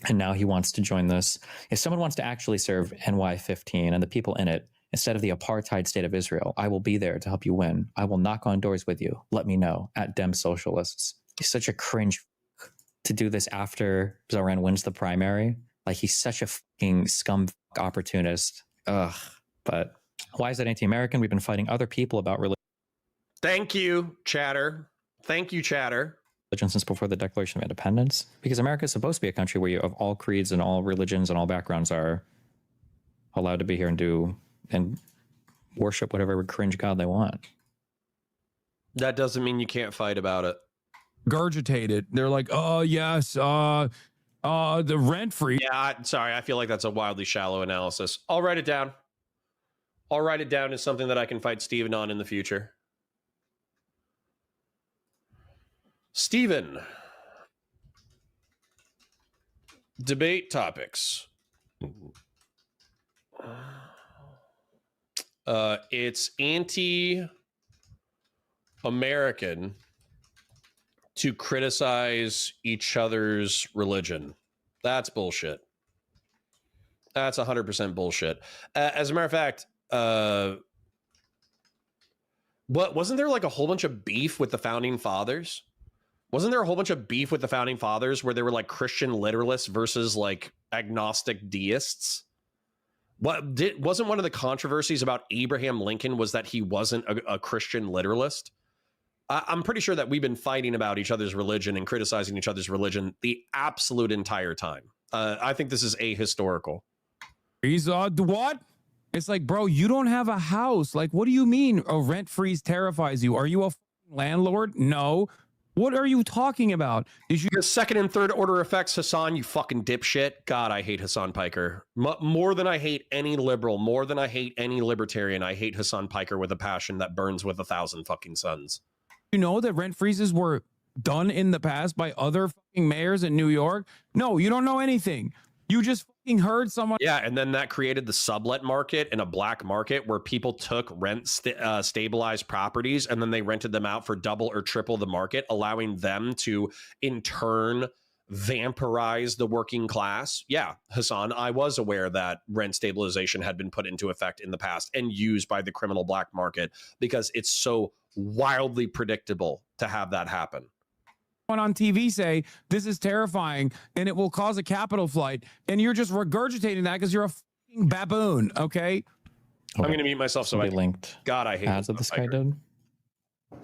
And now he wants to join this. If someone wants to actually serve NY15 and the people in it, instead of the apartheid state of Israel, I will be there to help you win. I will knock on doors with you. Let me know at Dem Socialists. He's such a cringe to do this after Zohran wins the primary. Like, he's such a fucking scum opportunist. Ugh. But why is that anti-American? We've been fighting other people about religion. Thank you, Chatter. Thank you, Chatter. Since before the Declaration of Independence, because America is supposed to be a country where you of all creeds and all religions and all backgrounds are allowed to be here and do and worship whatever cringe god they want. That doesn't mean you can't fight about it. Regurgitate it. They're like, oh yes, the rent free. Yeah, sorry. I feel like that's a wildly shallow analysis. I'll write it down. I'll write it down as something that I can fight Steven on in the future. Steven. Debate topics. It's anti-American to criticize each other's religion. That's bullshit. That's 100% bullshit. As a matter of fact, wasn't there like a whole bunch of beef with the founding fathers? Wasn't there a whole bunch of beef with the founding fathers where they were like Christian literalists versus like agnostic deists? Wasn't one of the controversies about Abraham Lincoln was that he wasn't a Christian literalist? I'm pretty sure that we've been fighting about each other's religion and criticizing each other's religion the absolute entire time. I think this is ahistorical. He's what? It's like, bro, you don't have a house. Like, what do you mean a rent freeze terrifies you? Are you a landlord? No. What are you talking about? The second and third order effects, Hassan, you fucking dipshit. God, I hate Hassan Piker. More than I hate any liberal, more than I hate any libertarian, I hate Hassan Piker with a passion that burns with 1,000 fucking suns. You know that rent freezes were done in the past by other fucking mayors in New York? No, you don't know anything. You just fucking heard someone. Yeah, and then that created the sublet market and a black market where people took stabilized properties and then they rented them out for double or triple the market, allowing them to in turn vampirize the working class. Yeah, Hassan, I was aware that rent stabilization had been put into effect in the past and used by the criminal black market because it's so wildly predictable to have that happen. On TV say this is terrifying and it will cause a capital flight, and you're just regurgitating that because you're a fucking baboon. Okay, I'm gonna mute myself so I linked. God, I hate ads that this guy did.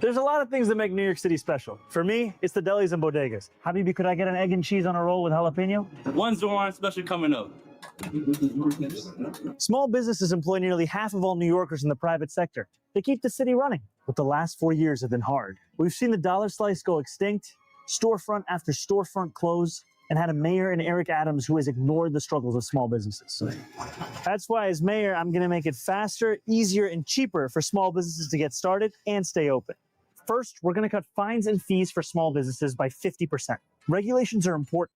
There's a lot of things that make New York City special. For me, it's the delis and bodegas. Habibi, could I get an egg and cheese on a roll with jalapeno? One Zohran special coming up. Small businesses employ nearly half of all New Yorkers in the private sector. They keep the city running, but the last 4 years have been hard. We've seen the dollar slice go extinct, storefront after storefront close, and had a mayor in Eric Adams who has ignored the struggles of small businesses. That's why as mayor, I'm going to make it faster, easier, and cheaper for small businesses to get started and stay open. First, we're going to cut fines and fees for small businesses by 50%. Regulations are important.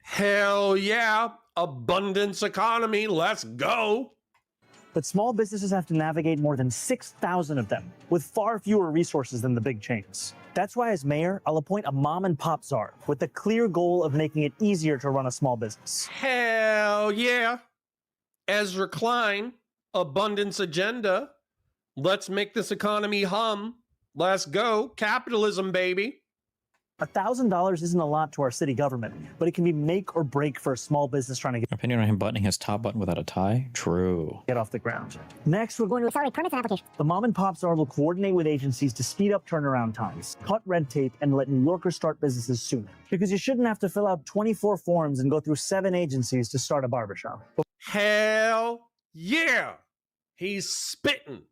Hell yeah. Abundance economy. Let's go. But small businesses have to navigate more than 6,000 of them with far fewer resources than the big chains. That's why as mayor, I'll appoint a mom and pop czar with the clear goal of making it easier to run a small business. Hell yeah. Ezra Klein, abundance agenda. Let's make this economy hum. Let's go. Capitalism, baby. $1,000 isn't a lot to our city government, but it can be make or break for a small business trying to Opinion on him buttoning his top button without a tie? True. get off the ground. Next, we're going to accelerate permits and applications. The mom and pop czar will coordinate with agencies to speed up turnaround times, cut red tape, and let New Yorkers start businesses sooner. Because you shouldn't have to fill out 24 forms and go through 7 agencies to start a barbershop. Hell yeah. He's spitting.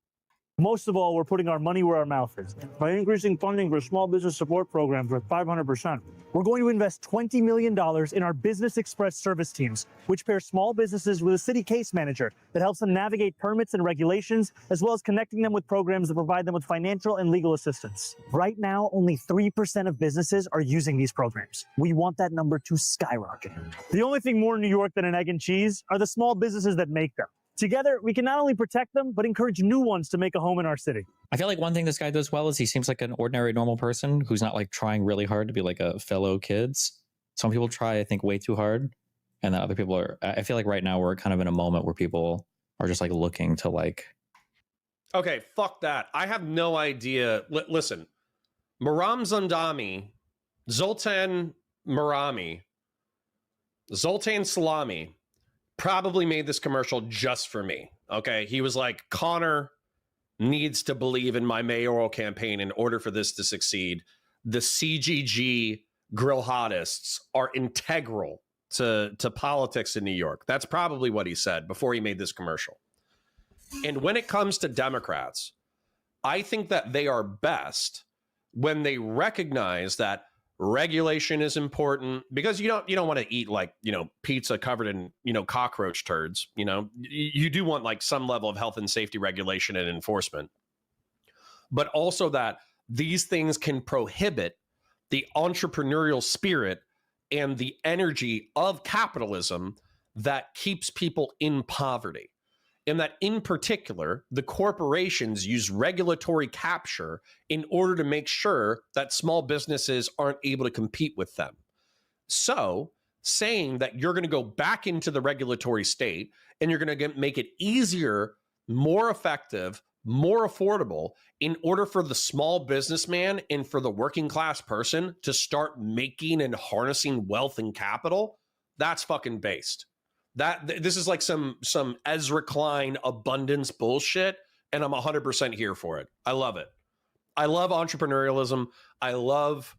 Most of all, we're putting our money where our mouth is by increasing funding for small business support programs with 500%. We're going to invest $20 million in our Business Express service teams, which pair small businesses with a city case manager that helps them navigate permits and regulations, as well as connecting them with programs that provide them with financial and legal assistance. Right now, only 3% of businesses are using these programs. We want that number to skyrocket. The only thing more New York than an egg and cheese are the small businesses that make them. Together, we can not only protect them, but encourage new ones to make a home in our city. I feel like one thing this guy does well is he seems like an ordinary, normal person who's not like trying really hard to be like a fellow kids. Some people try, I think, way too hard. And then other people are, I feel like right now we're kind of in a moment where people are just like looking to like. Okay, fuck that. I have no idea. Listen, Maram Zandami, Zoltan Salami, probably made this commercial just for me. Okay. He was like, Connor needs to believe in my mayoral campaign in order for this to succeed. The CGG grill hottest are integral to politics in New York. That's probably what he said before he made this commercial. And when it comes to Democrats, I think that they are best when they recognize that regulation is important, because you don't want to eat like, pizza covered in, cockroach turds. You do want like some level of health and safety regulation and enforcement, but also that these things can prohibit the entrepreneurial spirit and the energy of capitalism that keeps people in poverty. And that in particular, the corporations use regulatory capture in order to make sure that small businesses aren't able to compete with them. So saying that you're going to go back into the regulatory state and you're going to make it easier, more effective, more affordable in order for the small businessman and for the working class person to start making and harnessing wealth and capital, that's fucking based. This is like some Ezra Klein abundance bullshit, and I'm 100% here for it. I love it. I love entrepreneurialism. I love,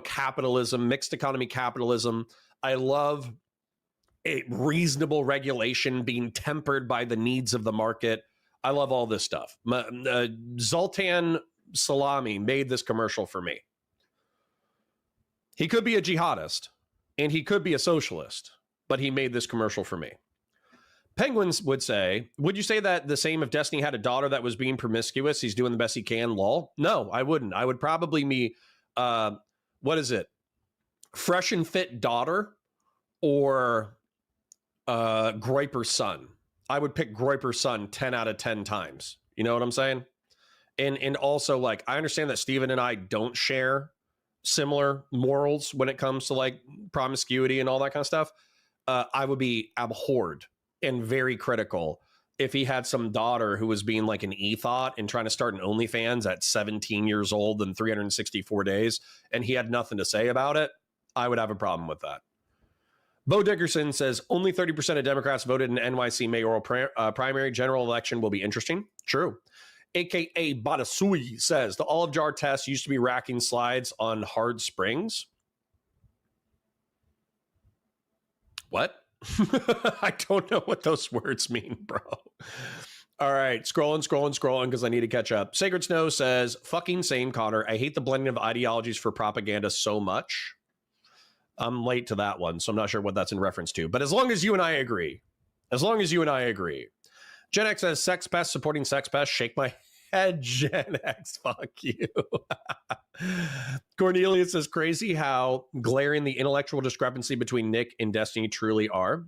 capitalism, mixed economy capitalism. I love a reasonable regulation being tempered by the needs of the market. I love all this stuff. Zoltan Salami made this commercial for me. He could be a jihadist, and he could be a socialist, but he made this commercial for me. Penguins would say, would you say that the same if Destiny had a daughter that was being promiscuous? He's doing the best he can, lol. No, I wouldn't. I would probably be, fresh and fit daughter or Groiper's son. I would pick Groiper's son 10 out of 10 times. You know what I'm saying? And also, like, I understand that Steven and I don't share similar morals when it comes to like promiscuity and all that kind of stuff. I would be abhorred and very critical if he had some daughter who was being like an e-thought and trying to start an OnlyFans at 17 years old and 364 days, and he had nothing to say about it. I would have a problem with that. Bo Dickerson says only 30% of Democrats voted in NYC mayoral primary. General election will be interesting. True. AKA Badasui says the olive jar test used to be racking slides on hard springs. What? I don't know what those words mean, bro. All right, scrolling because I need to catch up. Sacred Snow says, fucking same, Connor. I hate the blending of ideologies for propaganda so much. I'm late to that one, so I'm not sure what that's in reference to. But as long as you and I agree. Gen X says, sex pest supporting sex pest. Shake my head, Gen X. Fuck you. Cornelius says, crazy how glaring the intellectual discrepancy between Nick and Destiny truly are.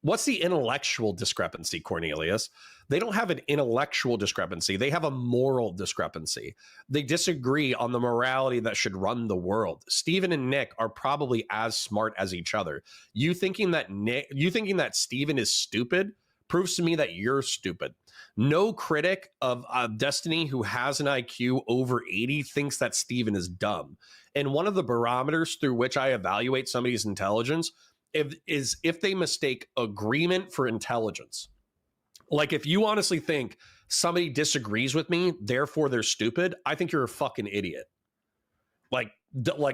What's the intellectual discrepancy, Cornelius? They don't have an intellectual discrepancy. They have a moral discrepancy. They disagree on the morality that should run the world. Stephen and Nick are probably as smart as each other. You thinking that Stephen is stupid proves to me that you're stupid. No critic of Destiny who has an IQ over 80 thinks that Stephen is dumb. And one of the barometers through which I evaluate somebody's intelligence is if they mistake agreement for intelligence. Like, if you honestly think somebody disagrees with me, therefore they're stupid, I think you're a fucking idiot. Like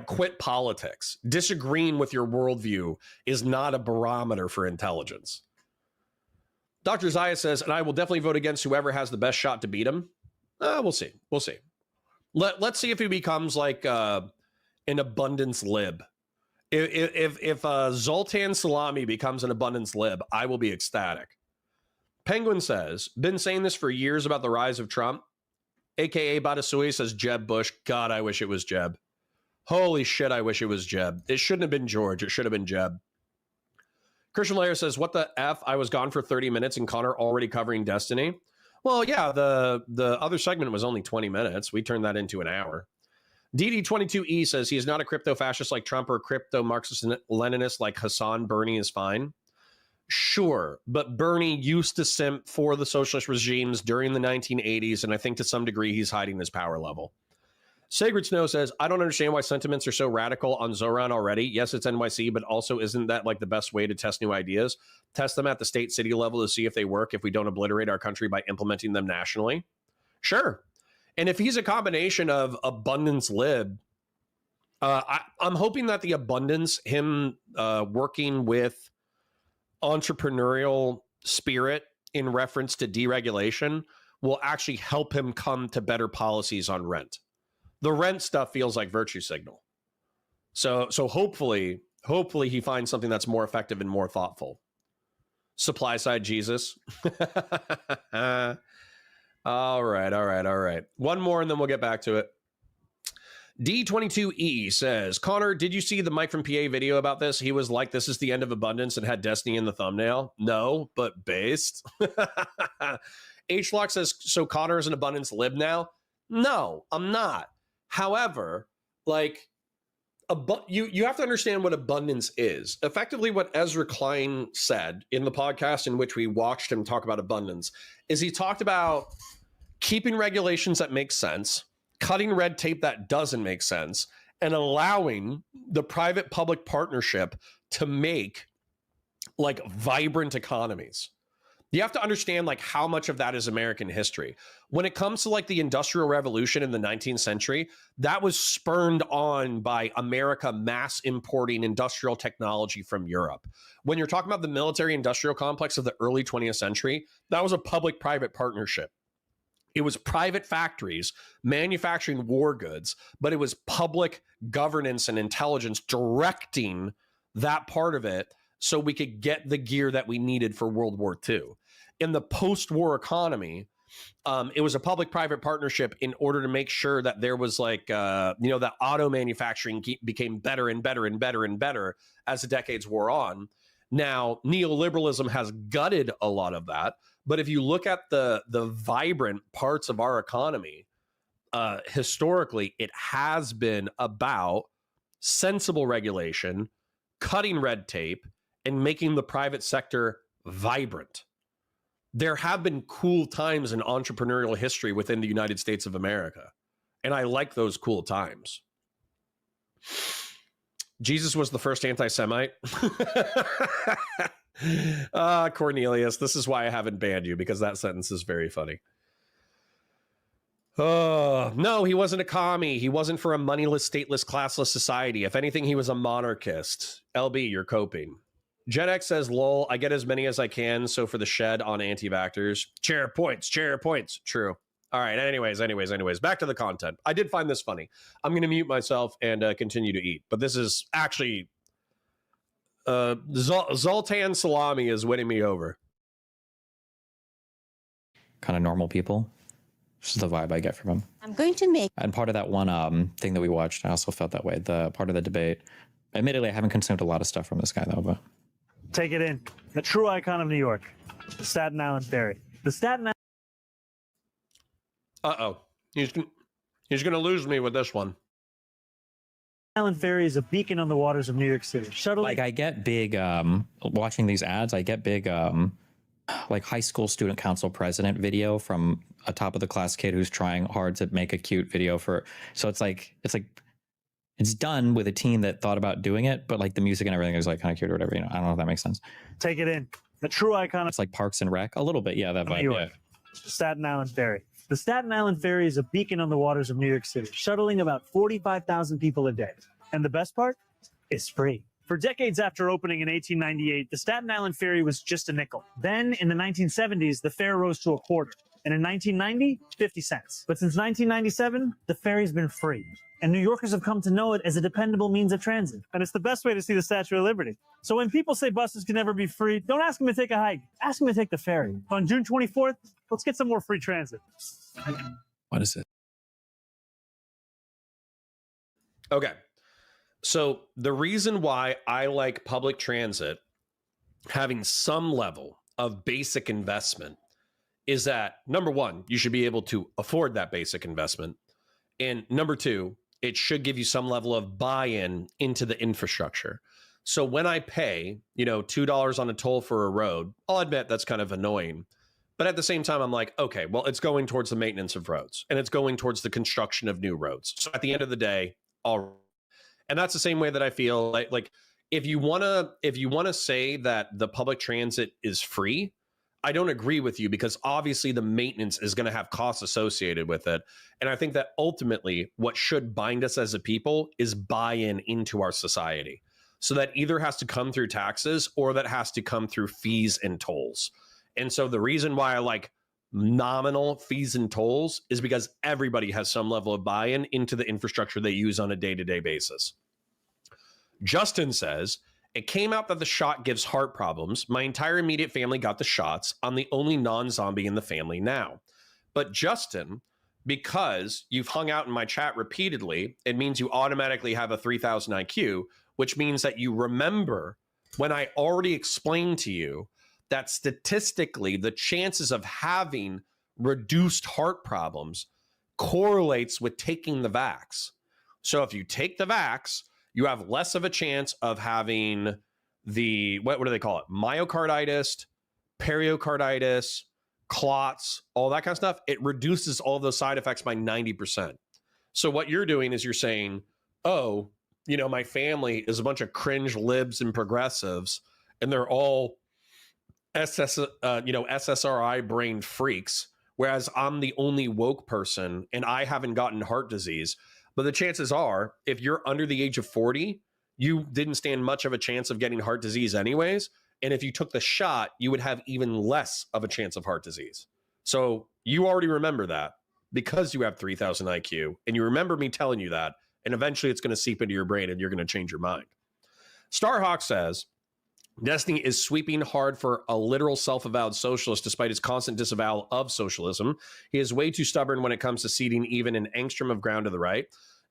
quit politics. Disagreeing with your worldview is not a barometer for intelligence. Dr. Zaya says, and I will definitely vote against whoever has the best shot to beat him. We'll see. We'll see. Let's see if he becomes like an abundance lib. If Zoltan Salami becomes an abundance lib, I will be ecstatic. Penguin says, been saying this for years about the rise of Trump. AKA Badasui says, Jeb Bush. God, I wish it was Jeb. Holy shit, I wish it was Jeb. It shouldn't have been George. It should have been Jeb. Christian Layer says, what the F? I was gone for 30 minutes and Connor already covering Destiny. Well, yeah, the other segment was only 20 minutes. We turned that into an hour. DD22E says he is not a crypto fascist like Trump or crypto Marxist Leninist like Hassan. Bernie is fine. Sure, but Bernie used to simp for the socialist regimes during the 1980s, and I think to some degree he's hiding his power level. Sacred Snow says, I don't understand why sentiments are so radical on Zohran already. Yes, it's NYC, but also isn't that like the best way to test new ideas? Test them at the state city level to see if they work, if we don't obliterate our country by implementing them nationally? Sure. And if he's a combination of abundance lib, I'm hoping that the abundance, him working with entrepreneurial spirit in reference to deregulation, will actually help him come to better policies on rent. The rent stuff feels like virtue signal. So hopefully he finds something that's more effective and more thoughtful. Supply side Jesus. All right. One more and then we'll get back to it. D22E says, Connor, did you see the Mike from PA video about this? He was like, this is the end of abundance and had Destiny in the thumbnail. No, but based. H-Lock says, so Connor is an abundance lib now? No, I'm not. However, like, you have to understand what abundance is. Effectively, what Ezra Klein said in the podcast in which we watched him talk about abundance is he talked about keeping regulations that make sense, cutting red tape that doesn't make sense, and allowing the private-public partnership to make like vibrant economies. You have to understand like how much of that is American history. When it comes to like the Industrial Revolution in the 19th century, that was spurned on by America mass importing industrial technology from Europe. When you're talking about the military industrial complex of the early 20th century, that was a public-private partnership. It was private factories manufacturing war goods, but it was public governance and intelligence directing that part of it so we could get the gear that we needed for World War II. In the post-war economy, it was a public-private partnership in order to make sure that there was like, that auto manufacturing became better and better and better and better as the decades wore on. Now, neoliberalism has gutted a lot of that. But if you look at the vibrant parts of our economy, historically, it has been about sensible regulation, cutting red tape, and making the private sector vibrant. There have been cool times in entrepreneurial history within the United States of America, and I like those cool times. Jesus was the first anti-Semite. Cornelius, this is why I haven't banned you, because that sentence is very funny. Oh, no, he wasn't a commie. He wasn't for a moneyless, stateless, classless society. If anything, he was a monarchist. LB, you're coping. Gen X says, lol, I get as many as I can, so for the shed on anti-vaxxers. Chair points. True. All right, anyways, back to the content. I did find this funny. I'm going to mute myself and continue to eat, but this is actually... Zoltan Salami is winning me over. Kind of normal people. This is the vibe I get from him. I'm going to make... And part of that one thing that we watched, I also felt that way. The part of the debate. Admittedly, I haven't consumed a lot of stuff from this guy, though, but... Take it in. The true icon of New York, the Staten Island Ferry. The Staten Uh-oh. He's going to lose me with this one. Island Ferry is a beacon on the waters of New York City. Shuttling. Like I get big, watching these ads, I get big, like high school student council president video from a top of the class kid who's trying hard to make a cute video for, so it's done with a team that thought about doing it, but like the music and everything is like kind of cute or whatever, you know. I don't know if that makes sense. Take it in. The true icon. It's like Parks and Rec, a little bit, yeah, that New vibe. York. Yeah. Staten Island Ferry. The Staten Island Ferry is a beacon on the waters of New York City, shuttling about 45,000 people a day. And the best part? It's free. For decades after opening in 1898, the Staten Island Ferry was just a nickel. Then, in the 1970s, the fare rose to a quarter. And in 1990, 50 cents. But since 1997, the ferry's been free. And New Yorkers have come to know it as a dependable means of transit. And it's the best way to see the Statue of Liberty. So when people say buses can never be free, don't ask them to take a hike. Ask them to take the ferry. On June 24th, let's get some more free transit. What is it? Okay. So the reason why I like public transit having some level of basic investment is that, number one, you should be able to afford that basic investment. And number two, it should give you some level of buy-in into the infrastructure. So when I pay, $2 on a toll for a road, I'll admit that's kind of annoying. But at the same time, I'm like, okay, well, it's going towards the maintenance of roads and it's going towards the construction of new roads. So at the end of the day, and that's the same way that I feel like if you want to say that the public transit is free, I don't agree with you, because obviously the maintenance is going to have costs associated with it. And I think that ultimately what should bind us as a people is buy-in into our society. So that either has to come through taxes or that has to come through fees and tolls. And so the reason why I like nominal fees and tolls is because everybody has some level of buy-in into the infrastructure they use on a day-to-day basis. Justin says, it came out that the shot gives heart problems. My entire immediate family got the shots. I'm the only non-zombie in the family now. But Justin, because you've hung out in my chat repeatedly, it means you automatically have a 3,000 IQ, which means that you remember when I already explained to you that statistically the chances of having reduced heart problems correlates with taking the vax. So if you take the vax, you have less of a chance of having the, what do they call it? Myocarditis, pericarditis, clots, all that kind of stuff. It reduces all those side effects by 90%. So what you're doing is you're saying, oh, my family is a bunch of cringe libs and progressives, and they're all SSRI brain freaks, whereas I'm the only woke person and I haven't gotten heart disease. But the chances are, if you're under the age of 40, you didn't stand much of a chance of getting heart disease anyways. And if you took the shot, you would have even less of a chance of heart disease. So you already remember that because you have 3,000 IQ, and you remember me telling you that, and eventually it's going to seep into your brain and you're going to change your mind. Starhawk says, Destiny is sweeping hard for a literal self-avowed socialist despite his constant disavowal of socialism. He is way too stubborn when it comes to ceding even an angstrom of ground to the right.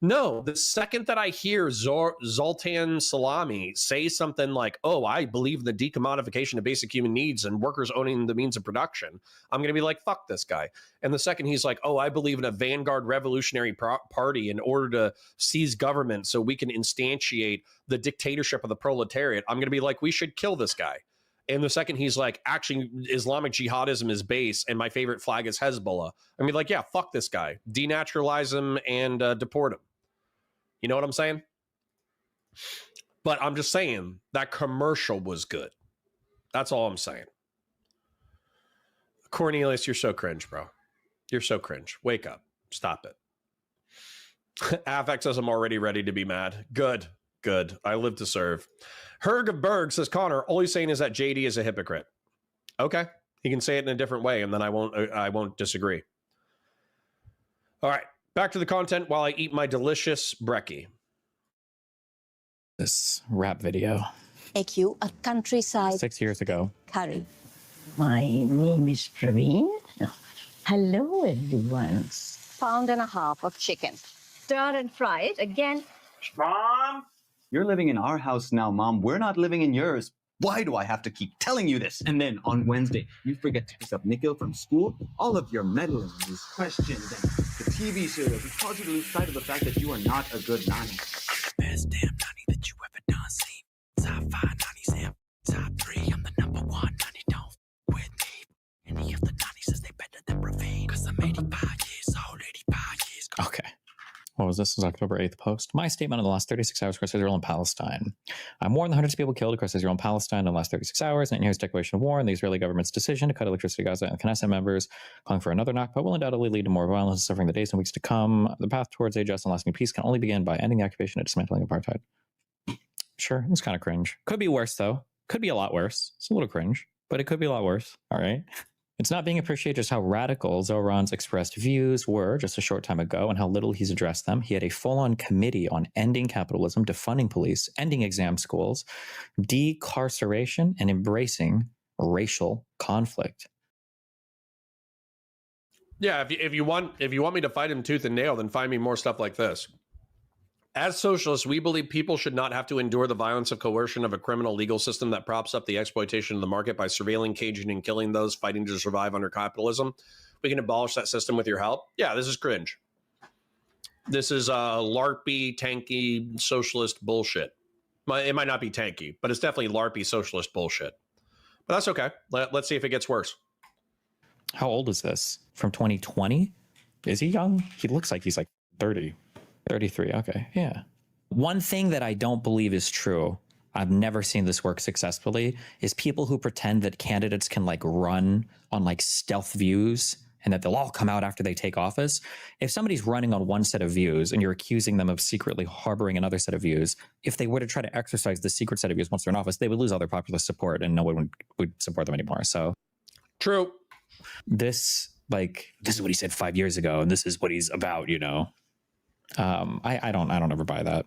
No, the second that I hear Zoltan Salami say something like, oh, I believe in the decommodification of basic human needs and workers owning the means of production, I'm going to be like, fuck this guy. And the second he's like, oh, I believe in a vanguard revolutionary party in order to seize government so we can instantiate the dictatorship of the proletariat, I'm going to be like, we should kill this guy. And the second he's like, actually, Islamic jihadism is base and my favorite flag is Hezbollah, I'm going to be like, yeah, fuck this guy. Denaturalize him and deport him. You know what I'm saying? But I'm just saying that commercial was good. That's all I'm saying. Cornelius, you're so cringe, bro. You're so cringe. Wake up. Stop it. Affect says I'm already ready to be mad. Good. Good. I live to serve. Herg of Berg says, Connor, all he's saying is that JD is a hypocrite. Okay. He can say it in a different way, and then I won't disagree. All right. Back to the content while I eat my delicious brekkie. This rap video. AQ, a countryside 6 years ago. curry. My name is Praveen. Hello, everyone. Pound and a half of chicken. Stir and fry it again. Mom? You're living in our house now, Mom. We're not living in yours. Why do I have to keep telling you this? And then on Wednesday, you forget to pick up Nikhil from school. All of your meddling, these questions, and the TV serials, it cause you to lose sight of the fact that you are not a good nanny. Best damn nanny that you ever done seen. Top 5 nannies and top 3. I'm the number 1 nanny. Don't with me. Any of the nannies says they better than Ravine. Cause I'm 85 years old, 85 years old. Okay. What was this? This is October 8th post. My statement on the last 36 hours across Israel and Palestine. I'm more than hundreds of people killed across Israel and Palestine in the last 36 hours. And here's declaration of war and the Israeli government's decision to cut electricity to Gaza and Knesset members calling for another Nakba will undoubtedly lead to more violence and suffering the days and weeks to come. The path towards a just and lasting peace can only begin by ending the occupation and dismantling apartheid. Sure, it's kind of cringe. Could be worse, though. Could be a lot worse. It's a little cringe, but it could be a lot worse. All right. It's not being appreciated just how radical Zohran's expressed views were just a short time ago and how little he's addressed them. He had a full-on committee on ending capitalism, defunding police, ending exam schools, decarceration, and embracing racial conflict. Yeah, if you want me to fight him tooth and nail, then find me more stuff like this. As socialists, we believe people should not have to endure the violence of coercion of a criminal legal system that props up the exploitation of the market by surveilling, caging, and killing those fighting to survive under capitalism. We can abolish that system with your help. Yeah, this is cringe. This is LARPy, tanky, socialist bullshit. It might not be tanky, but it's definitely LARPy socialist bullshit. But that's okay. Let's see if it gets worse. How old is this? From 2020? Is he young? He looks like he's like 30. 33, okay, yeah. One thing that I don't believe is true, I've never seen this work successfully, is people who pretend that candidates can like run on like stealth views and that they'll all come out after they take office. If somebody's running on one set of views and you're accusing them of secretly harboring another set of views, if they were to try to exercise the secret set of views once they're in office, they would lose all their popular support and no one would support them anymore. So true. This is what he said 5 years ago and this is what he's about, you know. I don't ever buy that.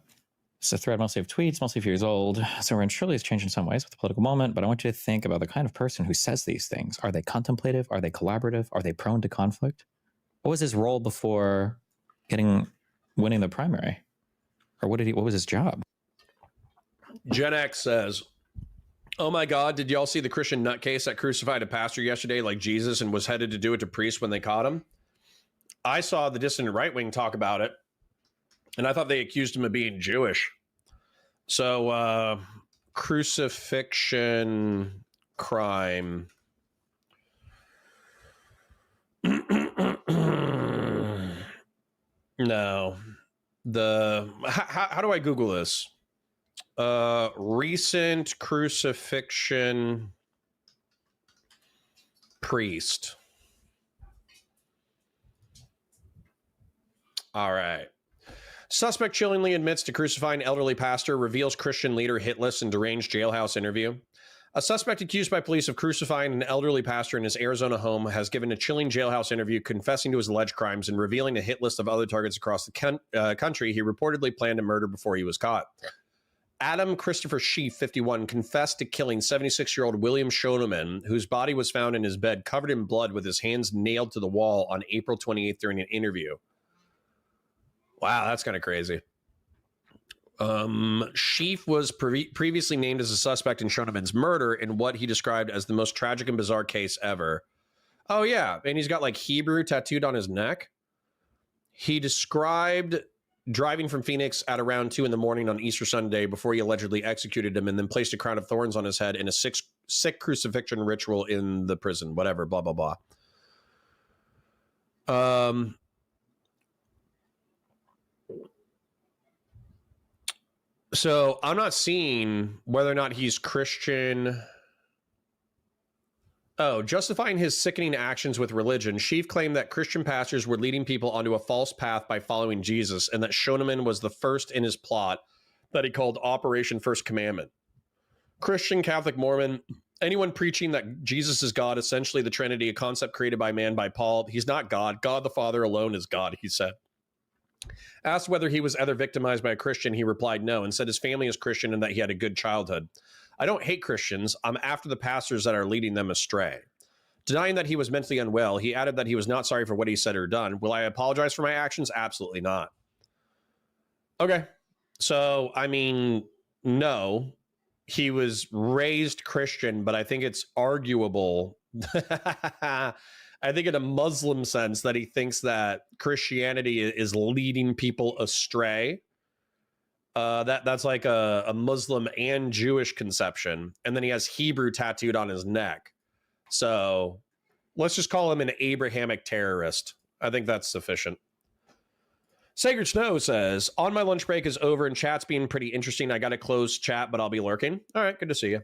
It's a thread mostly of tweets, mostly a few years old. So surely it's changed in some ways with the political moment, but I want you to think about the kind of person who says these things. Are they contemplative? Are they collaborative? Are they prone to conflict? What was his role before winning the primary? Or what was his job? Gen X says, oh my God, did y'all see the Christian nutcase that crucified a pastor yesterday like Jesus and was headed to do it to priests when they caught him? I saw the dissident right wing talk about it. And I thought they accused him of being Jewish. So, crucifixion crime. No. How do I Google this? Recent crucifixion priest. All right. Suspect chillingly admits to crucifying elderly pastor, reveals Christian leader hit list in deranged jailhouse interview. A suspect accused by police of crucifying an elderly pastor in his Arizona home has given a chilling jailhouse interview confessing to his alleged crimes and revealing a hit list of other targets across the country he reportedly planned to murder before he was caught. Adam Christopher Sheaf, 51, confessed to killing 76-year-old William Schoeneman, whose body was found in his bed covered in blood with his hands nailed to the wall on April 28th during an interview. Wow, that's kind of crazy. Sheaf was previously named as a suspect in Schoeneman's murder in what he described as the most tragic and bizarre case ever. Oh, yeah. And he's got like Hebrew tattooed on his neck. He described driving from Phoenix at around 2 a.m. on Easter Sunday before he allegedly executed him and then placed a crown of thorns on his head in a sick crucifixion ritual in the prison, whatever, blah, blah, blah. So I'm not seeing whether or not he's Christian. Oh, justifying his sickening actions with religion, Sheaf claimed that Christian pastors were leading people onto a false path by following Jesus, and that Schoeneman was the first in his plot that he called Operation First Commandment. Christian, Catholic, Mormon, anyone preaching that Jesus is God, essentially the Trinity, a concept created by man by Paul. He's not God. God the Father alone is God, he said. Asked whether he was ever victimized by a Christian, he replied no, and said his family is Christian and that he had a good childhood. I don't hate Christians. I'm after the pastors that are leading them astray. Denying that he was mentally unwell, he added that he was not sorry for what he said or done. Will I apologize for my actions? Absolutely not. Okay. So, I mean, no. he was raised Christian, but I think it's arguable. I think in a Muslim sense that he thinks that Christianity is leading people astray. That's like a Muslim and Jewish conception. And then he has Hebrew tattooed on his neck. So let's just call him an Abrahamic terrorist. I think that's sufficient. Sacred Snow says, on my lunch break is over and chat's being pretty interesting. I got to close chat, but I'll be lurking. All right, good to see you.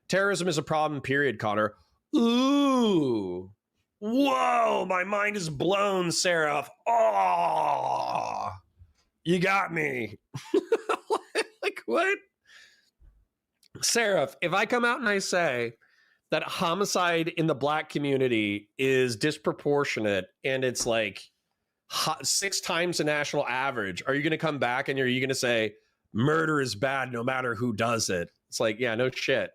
Terrorism is a problem, period, Connor. Ooh. Whoa, my mind is blown, Seraph. Oh, you got me. Like, what? Seraph, if I come out and I say that homicide in the black community is disproportionate and it's like 6 times the national average, are you going to come back and are you going to say murder is bad no matter who does it? It's like, yeah, no shit.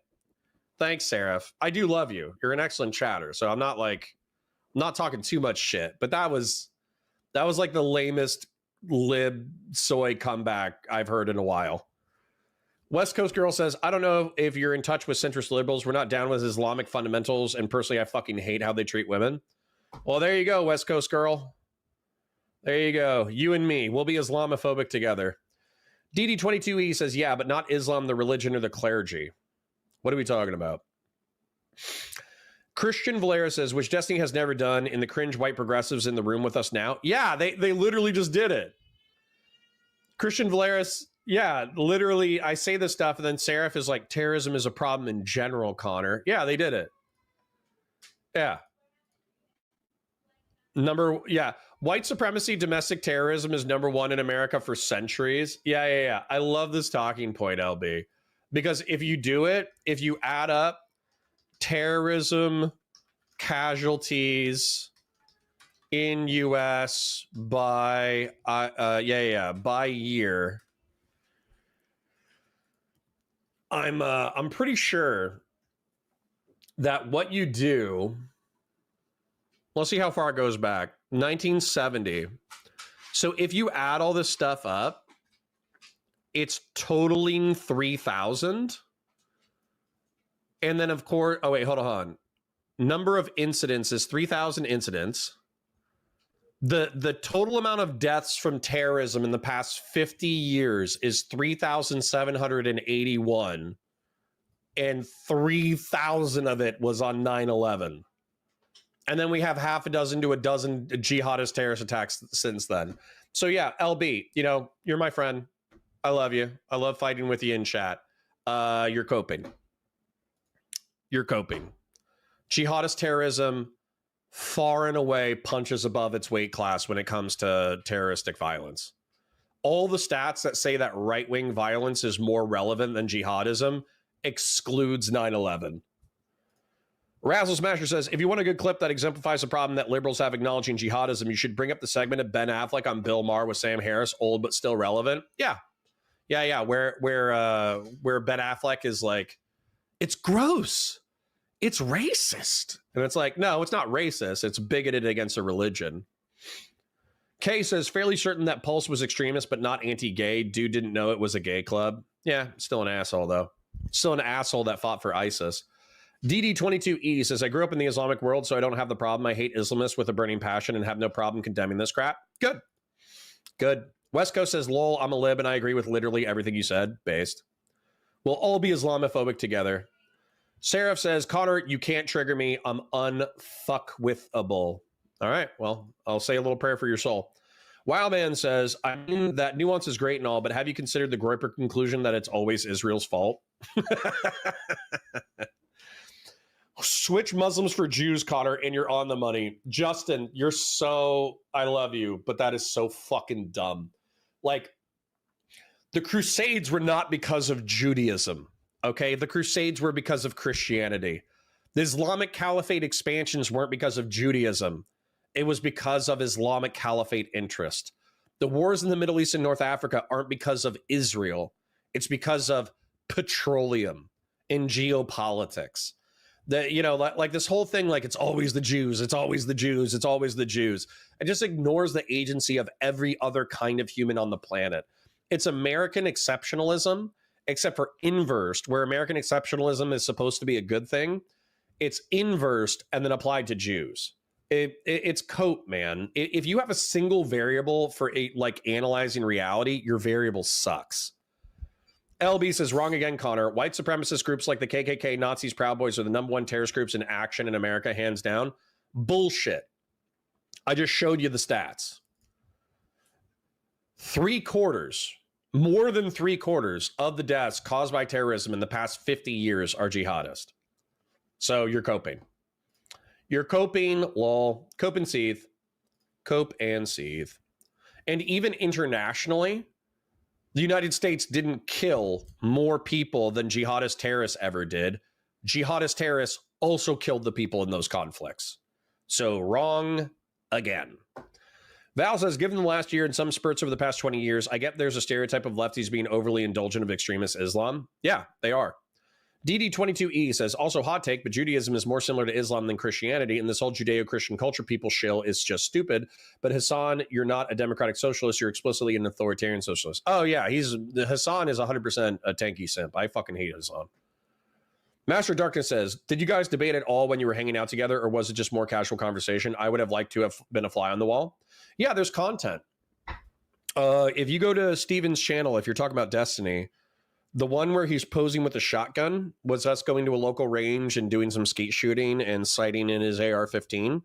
Thanks, Seraph. I do love you. You're an excellent chatter. So I'm not talking too much shit, but that was like the lamest lib soy comeback I've heard in a while. West Coast Girl says, I don't know if you're in touch with centrist liberals. We're not down with Islamic fundamentals. And personally, I fucking hate how they treat women. Well, there you go, West Coast Girl. There you go. You and me. We'll be Islamophobic together. DD22E says, yeah, but not Islam, the religion, or the clergy. What are we talking about? Christian Valera says, which Destiny has never done, in the cringe white progressives in the room with us now. Yeah, they literally just did it. Christian Valera, yeah, literally, I say this stuff, and then Seraph is like, terrorism is a problem in general, Connor. Yeah, they did it. Yeah. White supremacy, domestic terrorism is #1 in America for centuries. Yeah. I love this talking point, LB. Because if you do it, if you add up terrorism casualties in US by by year, I'm pretty sure that what you do, let's see how far it goes back. 1970. So if you add all this stuff up, it's totaling 3,000. And then, of course, oh, wait, hold on. Number of incidents is 3,000 incidents. The total amount of deaths from terrorism in the past 50 years is 3,781. And 3,000 of it was on 9/11. And then we have half a dozen to a dozen jihadist terrorist attacks since then. So yeah, LB, you're my friend. I love you. I love fighting with you in chat. You're coping. Jihadist terrorism far and away punches above its weight class when it comes to terroristic violence. All the stats that say that right-wing violence is more relevant than jihadism excludes 9/11. Razzle Smasher says, if you want a good clip that exemplifies the problem that liberals have acknowledging jihadism, you should bring up the segment of Ben Affleck on Bill Maher with Sam Harris, old but still relevant. Yeah. Where Ben Affleck is like, it's gross. It's racist. And it's like, no, it's not racist. It's bigoted against a religion. Kay says, fairly certain that Pulse was extremist, but not anti-gay. Dude didn't know it was a gay club. Yeah, still an asshole, though. Still an asshole that fought for ISIS. DD22E says, I grew up in the Islamic world, so I don't have the problem. I hate Islamists with a burning passion and have no problem condemning this crap. Good. West Coast says, lol, I'm a lib, and I agree with literally everything you said. Based. We'll all be Islamophobic together. Seraph says, Connor, you can't trigger me. I'm unfuckwithable. All right, well, I'll say a little prayer for your soul. Wildman says, I mean, that nuance is great and all, but have you considered the Groyper conclusion that it's always Israel's fault? Switch Muslims for Jews, Connor, and you're on the money. Justin, I love you, but that is so fucking dumb. Like, the Crusades were not because of Judaism, okay? The Crusades were because of Christianity. The Islamic Caliphate expansions weren't because of Judaism. It was because of Islamic Caliphate interest. The wars in the Middle East and North Africa aren't because of Israel. It's because of petroleum and geopolitics. Like this whole thing, like it's always the Jews, it's always the Jews, it's always the Jews. It just ignores the agency of every other kind of human on the planet. It's American exceptionalism except for inversed, where American exceptionalism is supposed to be a good thing. It's inversed and then applied to Jews. It's cope, man. If you have a single variable for like analyzing reality, your variable sucks. LB says, wrong again, Connor. White supremacist groups like the KKK, Nazis, Proud Boys are the #1 terrorist groups in action in America, hands down. Bullshit. I just showed you the stats. 3/4, more than 3/4 of the deaths caused by terrorism in the past 50 years are jihadist. So you're coping. You're coping, lol. Cope and seethe. Cope and seethe. And even internationally, the United States didn't kill more people than jihadist terrorists ever did. Jihadist terrorists also killed the people in those conflicts. So wrong again. Val says, given the last year and some spurts over the past 20 years, I get there's a stereotype of lefties being overly indulgent of extremist Islam. Yeah, they are. DD22E says, also hot take, but Judaism is more similar to Islam than Christianity, and this whole Judeo-Christian culture people shill is just stupid. But Hassan, you're not a democratic socialist, you're explicitly an authoritarian socialist. Oh yeah, Hassan is 100% a tanky simp. I fucking hate Hassan. Master Darkness says, did you guys debate at all when you were hanging out together, or was it just more casual conversation? I would have liked to have been a fly on the wall. Yeah, there's content. If you go to Steven's channel, if you're talking about Destiny, the one where he's posing with a shotgun was us going to a local range and doing some skeet shooting and sighting in his AR-15.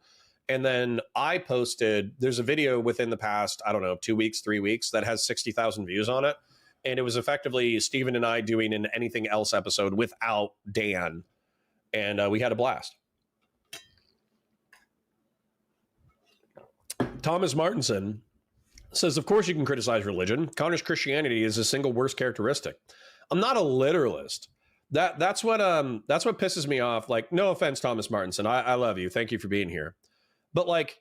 And then I posted, there's a video within the past, I don't know, 2 weeks, 3 weeks that has 60,000 views on it. And it was effectively Steven and I doing an anything else episode without Dan. And we had a blast. Thomas Martinson says, of course you can criticize religion. Connor's Christianity is the single worst characteristic. I'm not a literalist. That's what pisses me off. Like, no offense, Thomas Martinson. I love you. Thank you for being here. But like,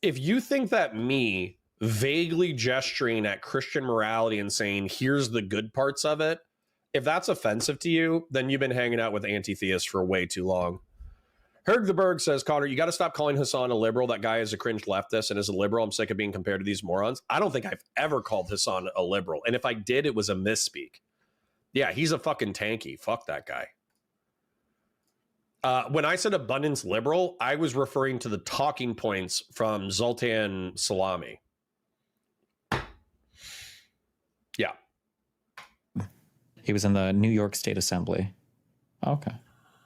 if you think that me vaguely gesturing at Christian morality and saying, here's the good parts of it, if that's offensive to you, then you've been hanging out with anti-theists for way too long. Herg the Berg says, Connor, you got to stop calling Hassan a liberal. That guy is a cringe leftist and is a liberal. I'm sick of being compared to these morons. I don't think I've ever called Hassan a liberal. And if I did, it was a misspeak. Yeah, he's a fucking tanky. Fuck that guy. When I said abundance liberal, I was referring to the talking points from Zoltan Salami. Yeah. He was in the New York State Assembly. Okay.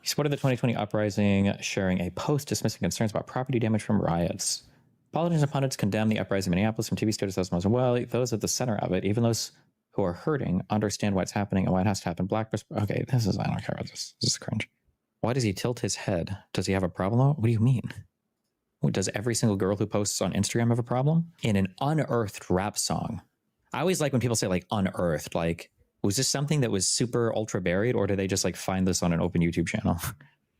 He supported the 2020 uprising, sharing a post dismissing concerns about property damage from riots. Politicians and pundits condemned the uprising in Minneapolis from TV studios as well. Those at the center of it, even those who are hurting, understand what's happening and why it has to happen. Okay, I don't care about this. This is cringe. Why does he tilt his head? Does he have a problem? What do you mean? Does every single girl who posts on Instagram have a problem? In an unearthed rap song. I always like when people say like unearthed, like, was this something that was super ultra buried, or did they just like find this on an open YouTube channel?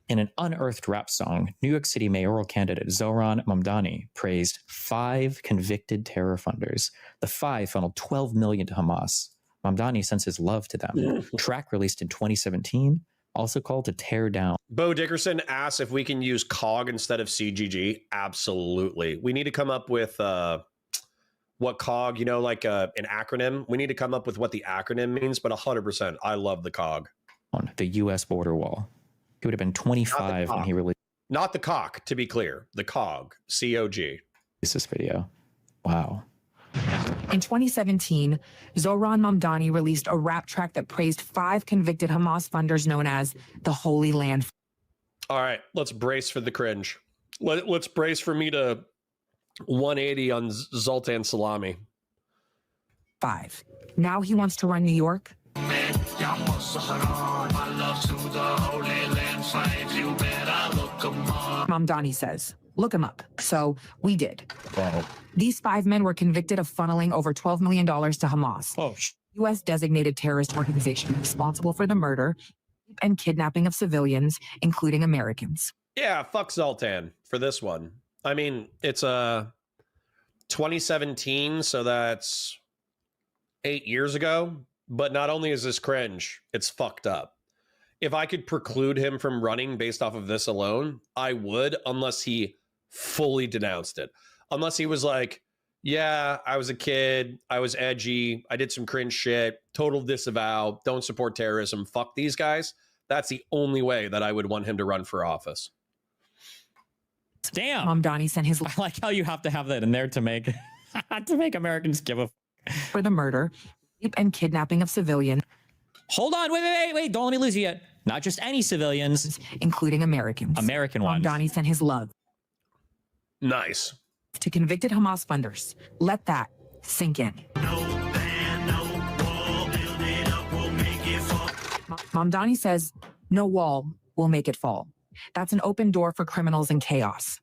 In an unearthed rap song, New York City mayoral candidate Zohran Mamdani praised 5 convicted terror funders. The 5 funneled $12 million to Hamas. Mamdani sends his love to them. Track released in 2017, also called to tear down. Bo Dickerson asks if we can use COG instead of CGG. Absolutely. We need to come up with what COG, you know, like an acronym. We need to come up with what the acronym means, but 100%. I love the COG. On the U.S. border wall. He would have been 25 when he released. Not the cock, to be clear. The COG. C-O-G. This video. Wow. In 2017, Zohran Mamdani released a rap track that praised 5 convicted Hamas funders known as the Holy Land. All right, let's brace for the cringe. Let's brace for me to 180 on Zoltan Salami. 5. Now he wants to run New York. Mamdani says, look him up. So we did. Wow. These 5 men were convicted of funneling over $12 million to Hamas, U.S. designated terrorist organization responsible for the murder and kidnapping of civilians, including Americans. Yeah, fuck Zoltan for this one. I mean, it's 2017, so that's 8 years ago. But not only is this cringe, it's fucked up. If I could preclude him from running based off of this alone, I would, unless he fully denounced it. Unless he was like, Yeah, I was a kid. I was edgy. I did some cringe shit. Total disavow. Don't support terrorism. Fuck these guys. That's the only way that I would want him to run for office. Damn. Mamdani sent his I like how you have to have that in there to make Americans give a for the murder, rape, and kidnapping of civilians. Hold on, wait, don't let me lose you yet. Not just any civilians, including Americans. American ones. Mamdani sent his love Nice. to convicted Hamas funders. Let that sink in. Mamdani says, no wall will make it fall. That's an open door for criminals and chaos.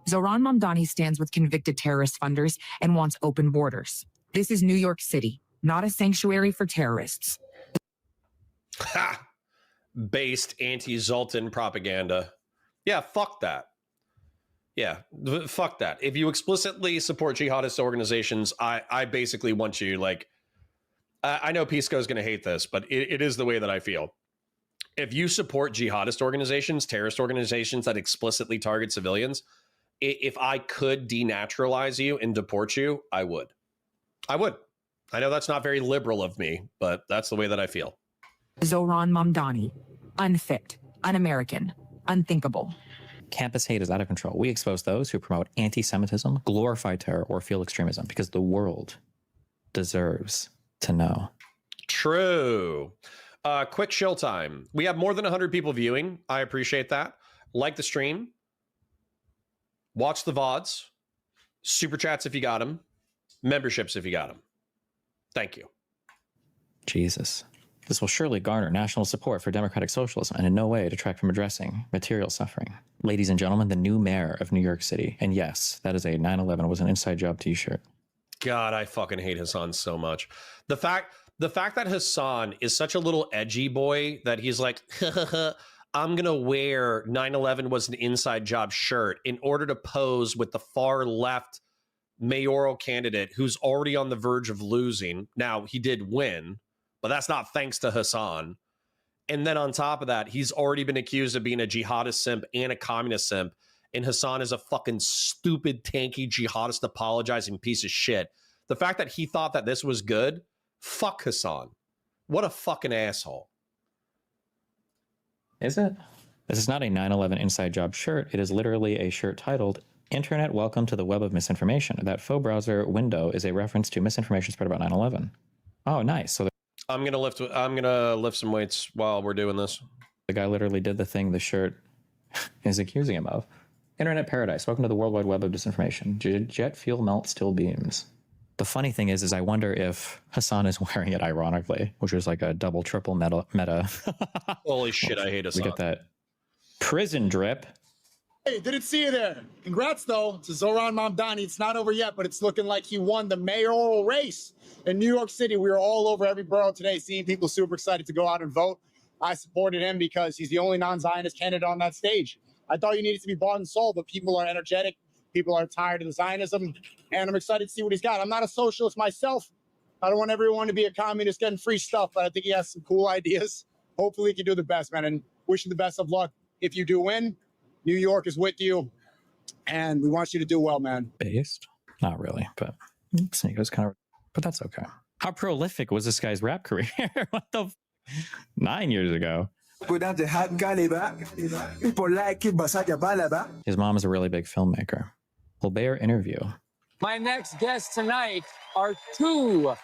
Zohran Mamdani stands with convicted terrorist funders and wants open borders. This is New York City, not a sanctuary for terrorists. Ha! Based anti-Zoltan propaganda. Yeah, fuck that. Yeah, fuck that. If you explicitly support jihadist organizations, I basically want you, like, I know Pisco is going to hate this, but it is the way that I feel. If you support jihadist organizations, terrorist organizations that explicitly target civilians, if I could denaturalize you and deport you, I would. I would. I know that's not very liberal of me, but that's the way that I feel. Zohran Mamdani, unfit, un-American, unthinkable. Campus hate is out of control. We expose those who promote anti-Semitism, glorify terror, or fuel extremism because the world deserves to know. True. Quick chill time. We have more than 100 people viewing. I appreciate that. Like the stream. Watch the VODs. Super chats if you got them. Memberships if you got them. Thank you. Jesus. This will surely garner national support for democratic socialism and in no way detract from addressing material suffering. Ladies and gentlemen, the new mayor of New York City. And yes, that is a 9/11 was an inside job t-shirt. God, I fucking hate Hassan so much. The fact that Hassan is such a little edgy boy that he's like, I'm going to wear 9/11 was an inside job shirt in order to pose with the far left mayoral candidate who's already on the verge of losing. Now, he did win, but that's not thanks to Hassan. And then on top of that, he's already been accused of being a jihadist simp and a communist simp. And Hassan is a fucking stupid, tanky, jihadist apologizing piece of shit. The fact that he thought that this was good, fuck Hassan. What a fucking asshole. Is it? This is not a 9/11 inside job shirt. It is literally a shirt titled Internet Welcome to the Web of Misinformation. That faux browser window is a reference to misinformation spread about 9/11. Oh, nice. So I'm gonna lift some weights while we're doing this. The guy literally did the thing the shirt is accusing him of. Internet paradise. Welcome to the World Wide Web of disinformation. Jet fuel melt still beams. The funny thing is I wonder if Hassan is wearing it ironically, which is like a double, triple meta. Holy shit, I hate Hassan. We get that prison drip. Hey, didn't see you there. Congrats, though, to Zohran Mamdani. It's not over yet, but it's looking like he won the mayoral race in New York City. We were all over every borough today, seeing people super excited to go out and vote. I supported him because he's the only non-Zionist candidate on that stage. I thought you needed to be bought and sold, but people are energetic. People are tired of the Zionism, and I'm excited to see what he's got. I'm not a socialist myself. I don't want everyone to be a communist getting free stuff, but I think he has some cool ideas. Hopefully he can do the best, man, and wish you the best of luck. If you do win, New York is with you, and we want you to do well, man. Based? Not really, but Sneako's kind of, but that's okay. How prolific was this guy's rap career? What the 9 years ago? His mom is a really big filmmaker. We'll bear interview. My next guests tonight are two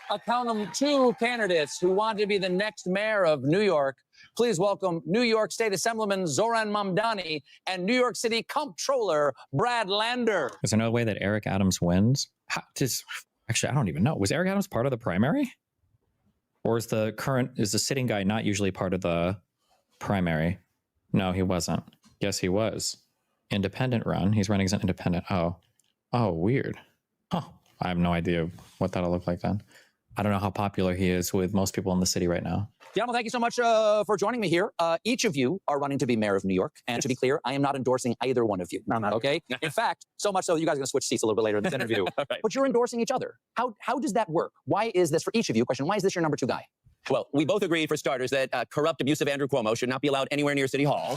candidates who want to be the next mayor of New York. Please welcome New York State Assemblyman Zohran Mamdani and New York City Comptroller Brad Lander. Is there no way that Eric Adams wins? Actually, I don't even know. Was Eric Adams part of the primary? Or is the sitting guy not usually part of the primary? No, he wasn't. Yes, he was. Independent run. He's running as an independent. Oh, weird. Huh. I have no idea what that'll look like then. I don't know how popular he is with most people in the city right now. Gentlemen, thank you so much for joining me here. Each of you are running to be mayor of New York. And to be clear, I am not endorsing either one of you. No, not okay? In fact, so much so you guys are going to switch seats a little bit later in this interview. Right. But you're endorsing each other. How does that work? Why is this, for each of you, question, why is this your number two guy? Well, we both agree, for starters, that corrupt, abusive Andrew Cuomo should not be allowed anywhere near City Hall.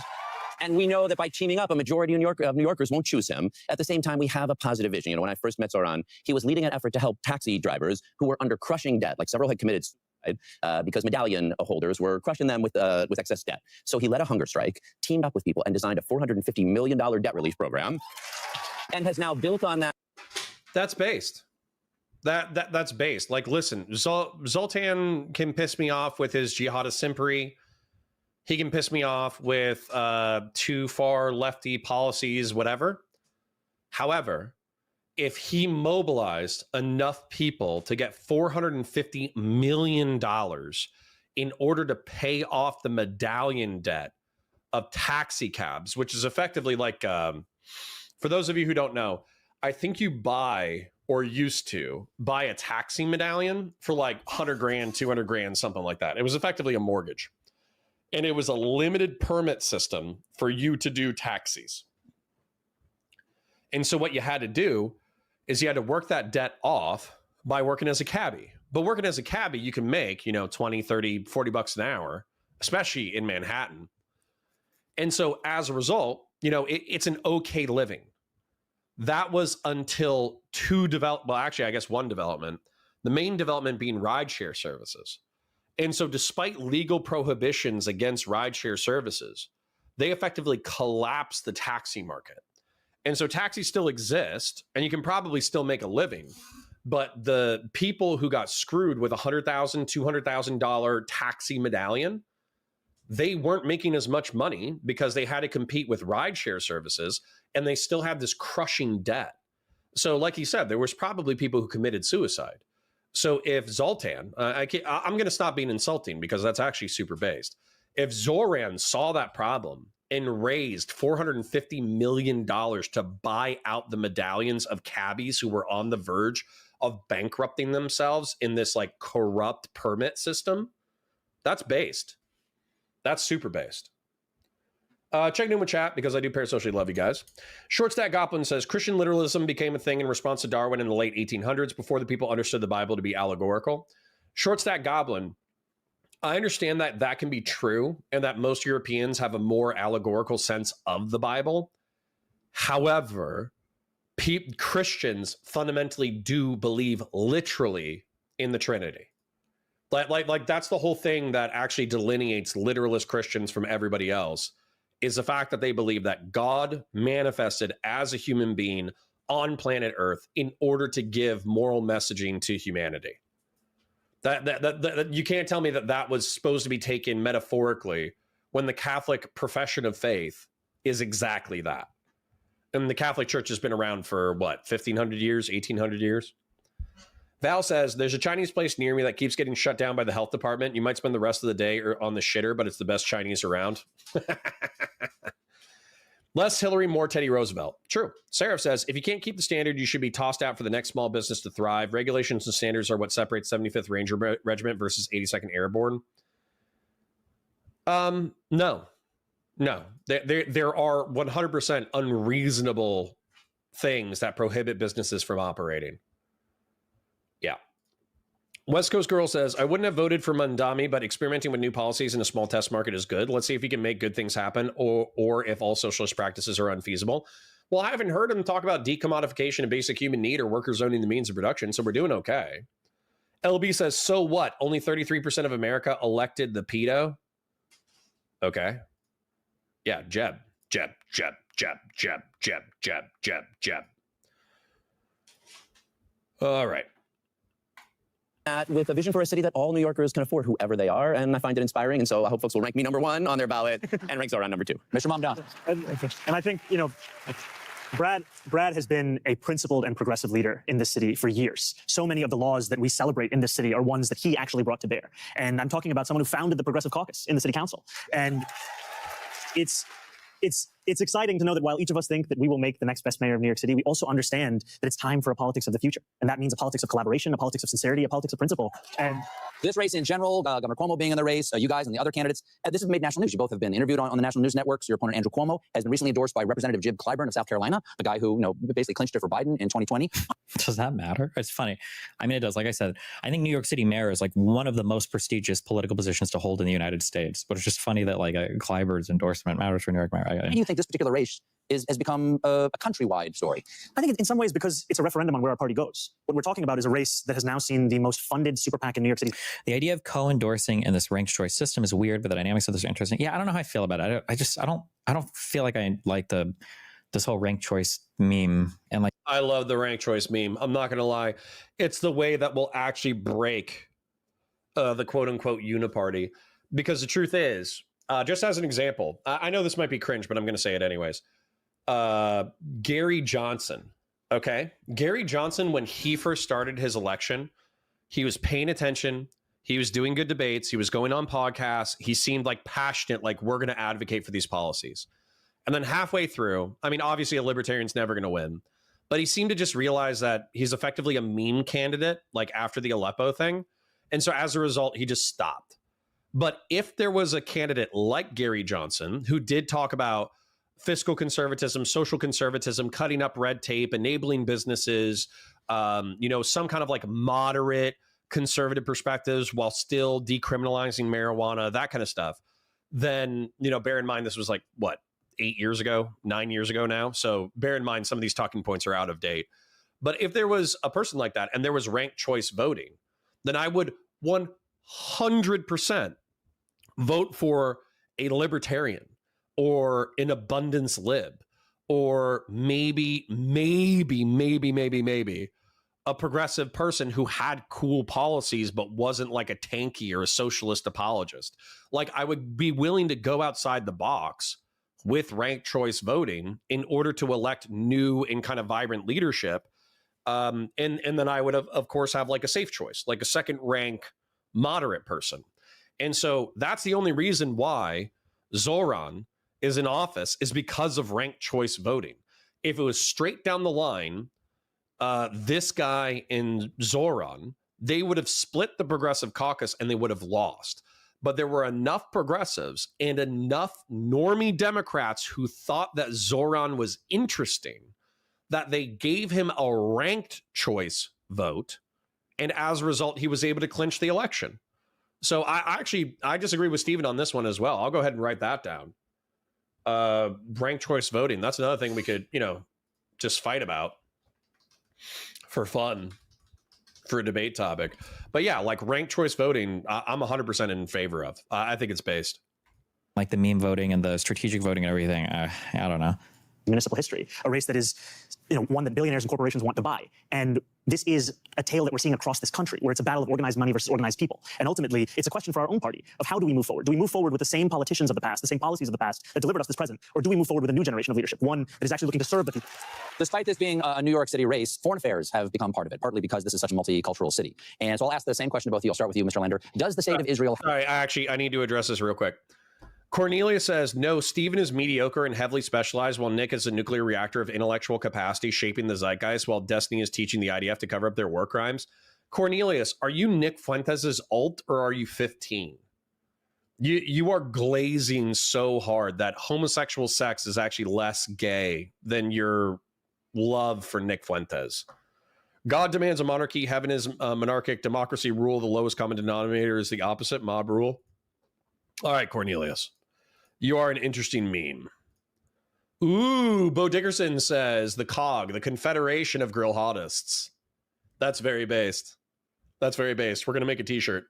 And we know that by teaming up, a majority of New Yorkers won't choose him. At the same time, we have a positive vision. You know, when I first met Zohran, he was leading an effort to help taxi drivers who were under crushing debt, like several had committed suicide because medallion holders were crushing them with excess debt. So he led a hunger strike, teamed up with people, and designed a $450 million debt relief program, and has now built on that. That's based. That's based. Like, listen, Zoltan can piss me off with his jihadist simpery. He can piss me off with too far lefty policies, whatever. However, if he mobilized enough people to get $450 million in order to pay off the medallion debt of taxicabs, which is effectively like, for those of you who don't know, I think you buy or used to buy a taxi medallion for like 100 grand, 200 grand, something like that. It was effectively a mortgage. And it was a limited permit system for you to do taxis. And so what you had to do is you had to work that debt off by working as a cabbie. But working as a cabbie, you can make, 20, 30, 40 bucks an hour, especially in Manhattan. And so as a result, it's an okay living. That was until one development, the main development being rideshare services. And so despite legal prohibitions against rideshare services, they effectively collapsed the taxi market. And so taxis still exist, and you can probably still make a living. But the people who got screwed with $100,000, $200,000 taxi medallion, they weren't making as much money because they had to compete with rideshare services, and they still had this crushing debt. So like he said, there was probably people who committed suicide. So if Zoltan, I'm going to stop being insulting because that's actually super based. If Zohran saw that problem and raised $450 million to buy out the medallions of cabbies who were on the verge of bankrupting themselves in this like corrupt permit system, that's based. That's super based. Checking in with chat because I do parasocially love you guys. Short Stack Goblin says Christian literalism became a thing in response to Darwin in the late 1800s before the people understood the Bible to be allegorical. Short Stack Goblin, I understand that can be true and that most Europeans have a more allegorical sense of the Bible. However, Christians fundamentally do believe literally in the Trinity. Like that's the whole thing that actually delineates literalist Christians from everybody else, is the fact that they believe that God manifested as a human being on planet Earth in order to give moral messaging to humanity. That you can't tell me that was supposed to be taken metaphorically when the Catholic profession of faith is exactly that. And the Catholic Church has been around for what, 1,500 years, 1,800 years? Val says, there's a Chinese place near me that keeps getting shut down by the health department. You might spend the rest of the day on the shitter, but it's the best Chinese around. Less Hillary, more Teddy Roosevelt. True. Seraph says, if you can't keep the standard, you should be tossed out for the next small business to thrive. Regulations and standards are what separates 75th Ranger Regiment versus 82nd Airborne. No. There are 100% unreasonable things that prohibit businesses from operating. Yeah. West Coast Girl says, I wouldn't have voted for Mamdani, but experimenting with new policies in a small test market is good. Let's see if he can make good things happen or if all socialist practices are unfeasible. Well, I haven't heard him talk about decommodification of basic human need or workers owning the means of production, so we're doing okay. LB says, so what? Only 33% of America elected the pedo? Okay. Yeah, Jeb. All right. With a vision for a city that all New Yorkers can afford, whoever they are, and I find it inspiring, and so I hope folks will rank me #1 on their ballot and rank Zohran #2. Mr. Mamdani. And I think, Brad has been a principled and progressive leader in this city for years. So many of the laws that we celebrate in this city are ones that he actually brought to bear. And I'm talking about someone who founded the Progressive Caucus in the city council. And it's It's exciting to know that while each of us think that we will make the next best mayor of New York City, we also understand that it's time for a politics of the future. And that means a politics of collaboration, a politics of sincerity, a politics of principle. And this race in general, Governor Cuomo being in the race, you guys and the other candidates, this has made national news. You both have been interviewed on the national news networks. Your opponent, Andrew Cuomo, has been recently endorsed by Representative Jib Clyburn of South Carolina, the guy who, basically clinched it for Biden in 2020. Does that matter? It's funny. I mean, it does. Like I said, I think New York City mayor is like one of the most prestigious political positions to hold in the United States. But it's just funny that like Clyburn's endorsement matters for New York mayor. Why do you think this particular race has become a countrywide story? I think in some ways because it's a referendum on where our party goes. What we're talking about is a race that has now seen the most funded super PAC in New York City. The idea of co-endorsing in this ranked choice system is weird, but the dynamics of this are interesting. Yeah, I don't know how I feel about it. I don't feel like I like this whole ranked choice meme. And like, I love the ranked choice meme. I'm not going to lie. It's the way that will actually break the quote unquote uniparty. Because the truth is, just as an example, I know this might be cringe, but I'm going to say it anyways. Gary Johnson. Okay. Gary Johnson, when he first started his election, he was paying attention. He was doing good debates. He was going on podcasts. He seemed like passionate, like we're going to advocate for these policies. And then halfway through, I mean, obviously a libertarian's never going to win, but he seemed to just realize that he's effectively a meme candidate, like after the Aleppo thing. And so as a result, he just stopped. But if there was a candidate like Gary Johnson, who did talk about fiscal conservatism, social conservatism, cutting up red tape, enabling businesses, some kind of like moderate conservative perspectives while still decriminalizing marijuana, that kind of stuff, then, bear in mind, this was like, what, 8 years ago, 9 years ago now. So bear in mind, some of these talking points are out of date. But if there was a person like that and there was ranked choice voting, then I would 100% vote for a libertarian or an abundance lib, or maybe a progressive person who had cool policies, but wasn't like a tanky or a socialist apologist. Like I would be willing to go outside the box with ranked choice voting in order to elect new and kind of vibrant leadership. And then I would, of course, have like a safe choice, like a second rank moderate person. And so that's the only reason why Zohran is in office, is because of ranked choice voting. If it was straight down the line, this guy and Zohran, they would have split the progressive caucus and they would have lost. But there were enough progressives and enough normie Democrats who thought that Zohran was interesting that they gave him a ranked choice vote. And as a result, he was able to clinch the election. So I disagree with Stephen on this one as well. I'll go ahead and write that down. Ranked choice voting. That's another thing we could, just fight about for fun, for a debate topic. But yeah, like ranked choice voting, I'm 100% in favor of. I think it's based. Like the meme voting and the strategic voting and everything. I don't know. Municipal history, a race that is, one that billionaires and corporations want to buy. And this is a tale that we're seeing across this country, where it's a battle of organized money versus organized people. And ultimately, it's a question for our own party of how do we move forward? Do we move forward with the same politicians of the past, the same policies of the past that delivered us this present? Or do we move forward with a new generation of leadership, one that is actually looking to serve the people? Despite this being a New York City race, foreign affairs have become part of it, partly because this is such a multicultural city. And so I'll ask the same question to both of you. I'll start with you, Mr. Lender. Does the state of Israel... Sorry, I need to address this real quick. Cornelia says, no, Stephen is mediocre and heavily specialized, while Nick is a nuclear reactor of intellectual capacity shaping the zeitgeist, while Destiny is teaching the IDF to cover up their war crimes. Cornelius, are you Nick Fuentes' alt or are you 15? You are glazing so hard that homosexual sex is actually less gay than your love for Nick Fuentes. God demands a monarchy. Heaven is monarchic. Democracy rule. The lowest common denominator is the opposite, mob rule. All right, Cornelius. You are an interesting meme. Ooh, Bo Dickerson says the COG, the Confederation of Grill Hottists. That's very based. That's very based. We're going to make a t-shirt.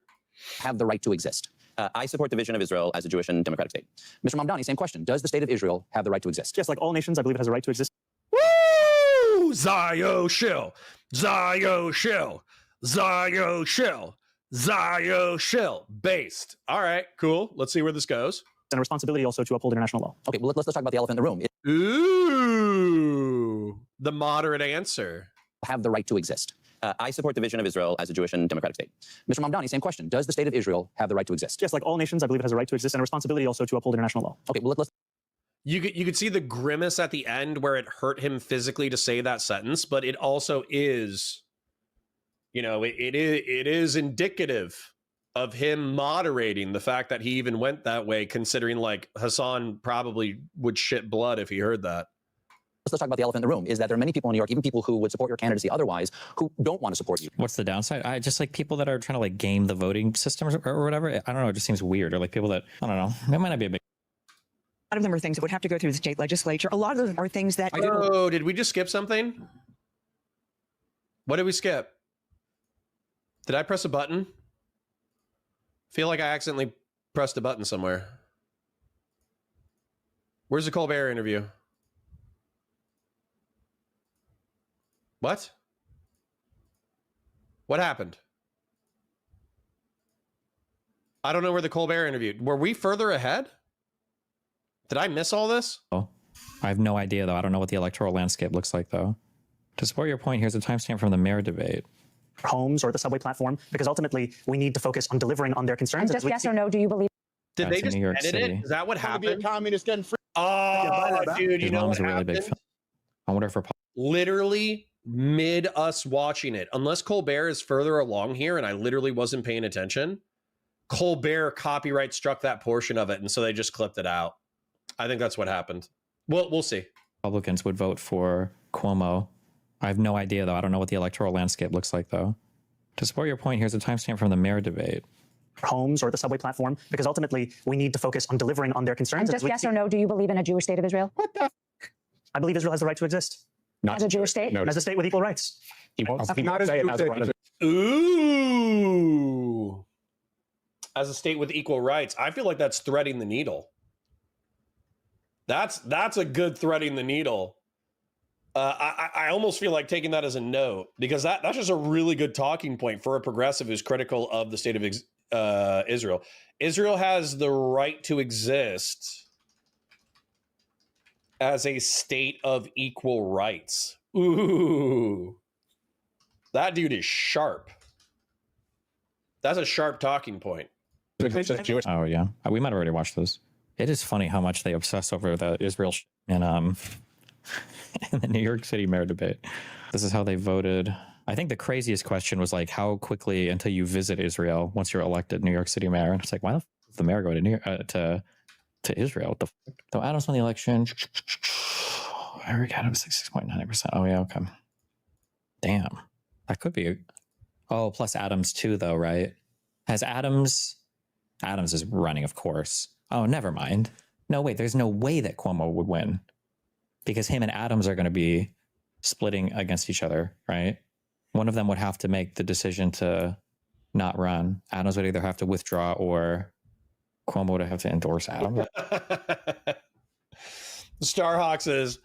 Have the right to exist. I support the vision of Israel as a Jewish and democratic state. Mr. Mamdani, same question. Does the state of Israel have the right to exist? Yes, like all nations, I believe it has a right to exist. Woo! Zio shill. Zio shill. Zio shill. Zio shill. Based. All right, cool. Let's see where this goes. And a responsibility also to uphold international law. Okay, well, let's talk about the elephant in the room. Ooh, the moderate answer. Have the right to exist. I support the vision of Israel as a Jewish and democratic state. Mr. Mamdani, same question. Does the state of Israel have the right to exist? Yes, like all nations, I believe it has a right to exist and a responsibility also to uphold international law. Okay, well, let's... you could see the grimace at the end where it hurt him physically to say that sentence, but it also is, it is indicative of him moderating the fact that he even went that way, considering like Hassan probably would shit blood if he heard that. Let's talk about the elephant in the room, is that there are many people in New York, even people who would support your candidacy otherwise, who don't want to support you. What's the downside? I just like people that are trying to like game the voting system or whatever. I don't know. It just seems weird. Or like people that, I don't know. It might not be a big. A lot of them are things that would have to go through the state legislature. A lot of them are things that. Oh, did we just skip something? What did we skip? Did I press a button? Feel like I accidentally pressed a button somewhere. Where's the Colbert interview? What? What happened? I don't know where the Colbert interview. Were we further ahead? Did I miss all this? Oh, I have no idea though. I don't know what the electoral landscape looks like though. To support your point, here's a timestamp from the mayor debate. Homes or the subway platform, because ultimately we need to focus on delivering on their concerns. And just yes or no, do you believe? Did they just edit it? Is that what happened? Be a communist getting free. Oh, dude, you know what happened? Really big fan. I wonder if we're literally mid us watching it, unless Colbert is further along here and I literally wasn't paying attention, Colbert copyright struck that portion of it, and so they just clipped it out. I think that's what happened. Well, we'll see. Republicans would vote for Cuomo. I have no idea though. I don't know what the electoral landscape looks like though. To support your point, here's a timestamp from the mayor debate. Homes or the subway platform, because ultimately we need to focus on delivering on their concerns. And just yes or no, do you believe in a Jewish state of Israel? What the? I believe Israel has the right to exist. Not as a Jewish state? As a state with equal rights. He won't say it as one of the. Ooh. As a state with equal rights. I feel like that's threading the needle. That's a good threading the needle. I almost feel like taking that as a note, because that's just a really good talking point for a progressive who's critical of the state of Israel. Israel has the right to exist as a state of equal rights. Ooh. That dude is sharp. That's a sharp talking point. Oh yeah, we might have already watched this. It is funny how much they obsess over the Israel in the New York City mayor debate. This is how they voted. I think the craziest question was like, how quickly until you visit Israel once you're elected New York City mayor? And it's like, why the f does the mayor go to Israel? What the f? So Adams won the election. Eric Adams 66.9%. Oh yeah, okay. Damn, that could be. Oh, plus Adams too, though, right? Has Adams is running, of course. Oh, never mind. No, wait, there's no way that Cuomo would win because him and Adams are going to be splitting against each other, right? One of them would have to make the decision to not run. Adams would either have to withdraw or Cuomo would have to endorse Adams. Starhawk says,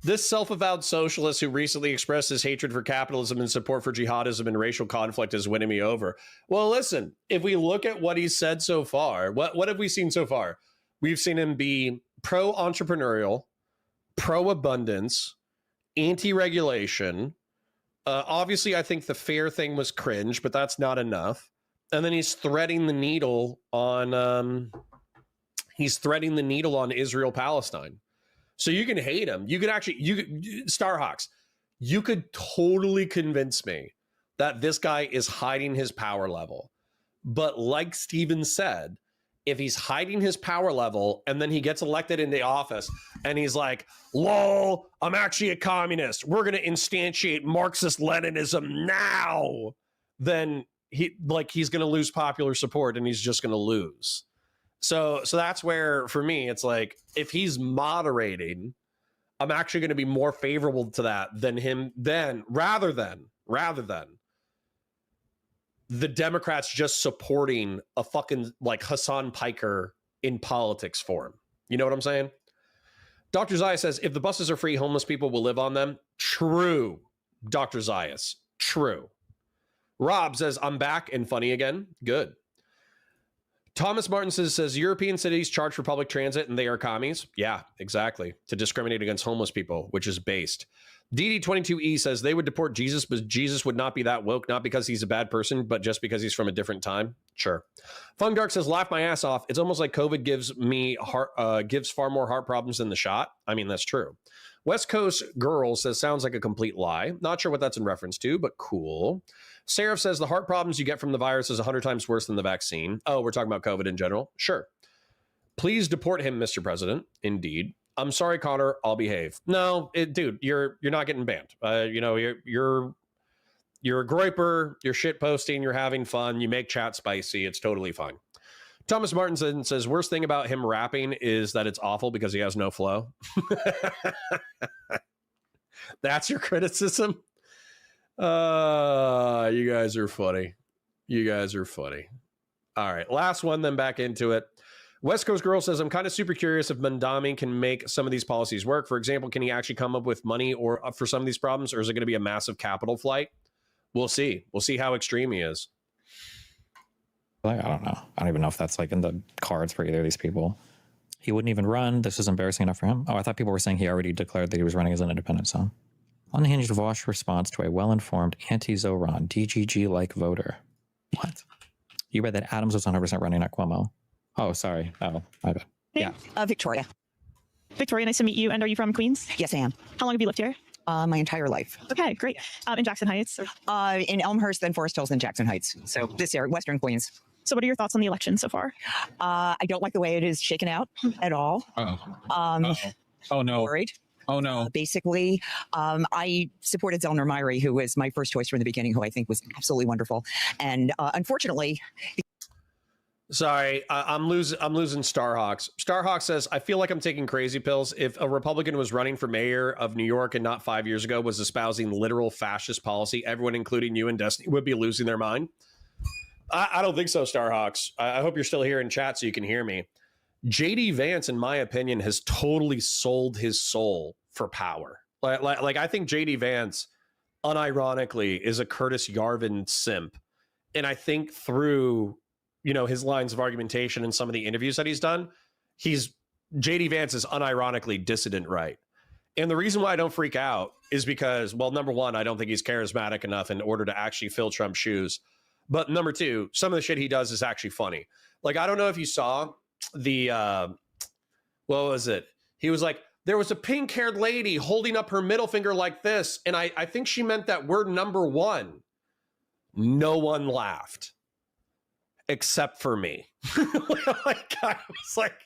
this self-avowed socialist who recently expressed his hatred for capitalism and support for jihadism and racial conflict is winning me over. Well, listen, if we look at what he's said so far, what have we seen so far? We've seen him be pro-entrepreneurial, pro-abundance, anti-regulation. Obviously, I think the fair thing was cringe, but that's not enough. And then he's threading the needle on Israel-Palestine. So you can hate him. You could actually, Starhawks, you could totally convince me that this guy is hiding his power level. But like Steven said, if he's hiding his power level and then he gets elected into office and he's like, lol, I'm actually a communist, we're going to instantiate Marxist-Leninism now, then he's going to lose popular support and he's just going to lose. So that's where, for me, it's like, if he's moderating, I'm actually going to be more favorable to that than him, rather than the Democrats just supporting a fucking like Hassan Piker in politics for him. You know what I'm saying? Dr. Zayas says, if the buses are free, homeless people will live on them. True, Dr. Zayas. True. Rob says, I'm back and funny again. Good. Thomas Martin says European cities charge for public transit and they are commies. Yeah, exactly. To discriminate against homeless people, which is based. DD22E says they would deport Jesus, but Jesus would not be that woke, not because he's a bad person, but just because he's from a different time. Sure. Fung Dark says, laugh my ass off. It's almost like COVID gives far more heart problems than the shot. I mean, that's true. West Coast Girl says, sounds like a complete lie. Not sure what that's in reference to, but cool. Seraph says, the heart problems you get from the virus is 100 times worse than the vaccine. Oh, we're talking about COVID in general? Sure. Please deport him, Mr. President. Indeed. I'm sorry, Connor. I'll behave. No, dude, you're not getting banned. You know, you're a groiper. You're shit posting. You're having fun. You make chat spicy. It's totally fine. Thomas Martinson says, worst thing about him rapping is that it's awful because he has no flow. That's your criticism? You guys are funny. You guys are funny. All right, last one, then back into it. West Coast Girl says, I'm kind of super curious if Mamdani can make some of these policies work. For example, can he actually come up with money or for some of these problems, or is it going to be a massive capital flight? We'll see. We'll see how extreme he is. I don't know. I don't even know if that's like in the cards for either of these people. He wouldn't even run. This is embarrassing enough for him. Oh, I thought people were saying he already declared that he was running as an independent. So, unhinged Vosh response to a well-informed anti-Zohran DGG-like voter. What? You read that Adams was 100% running, not Cuomo. Oh, sorry. Oh, my bad. Yeah. Victoria. Victoria, nice to meet you. And are you from Queens? Yes, I am. How long have you lived here? My entire life. Okay, great. In Jackson Heights? In Elmhurst, then Forest Hills, then Jackson Heights. So this area, Western Queens. So what are your thoughts on the election so far? I don't like the way it is shaken out at all. Oh no. Worried. Oh no. Basically, I supported Zohran Mamdani, who was my first choice from the beginning, who I think was absolutely wonderful. And unfortunately... Sorry, I'm losing Starhawks. Starhawk says, I feel like I'm taking crazy pills. If a Republican was running for mayor of New York and not 5 years ago was espousing literal fascist policy, everyone, including you and Destiny, would be losing their mind. I don't think so, Starhawks. I hope you're still here in chat so you can hear me. JD Vance, in my opinion, has totally sold his soul for power. Like I think JD Vance, unironically, is a Curtis Yarvin simp. And I think through... his lines of argumentation and some of the interviews that he's done, JD Vance is unironically dissident right. And the reason why I don't freak out is because, well, number one, I don't think he's charismatic enough in order to actually fill Trump's shoes. But number two, some of the shit he does is actually funny. Like, I don't know if you saw the, what was it? He was like, there was a pink-haired lady holding up her middle finger like this. And I think she meant that word number one. No one laughed. Except for me. Like, I was like,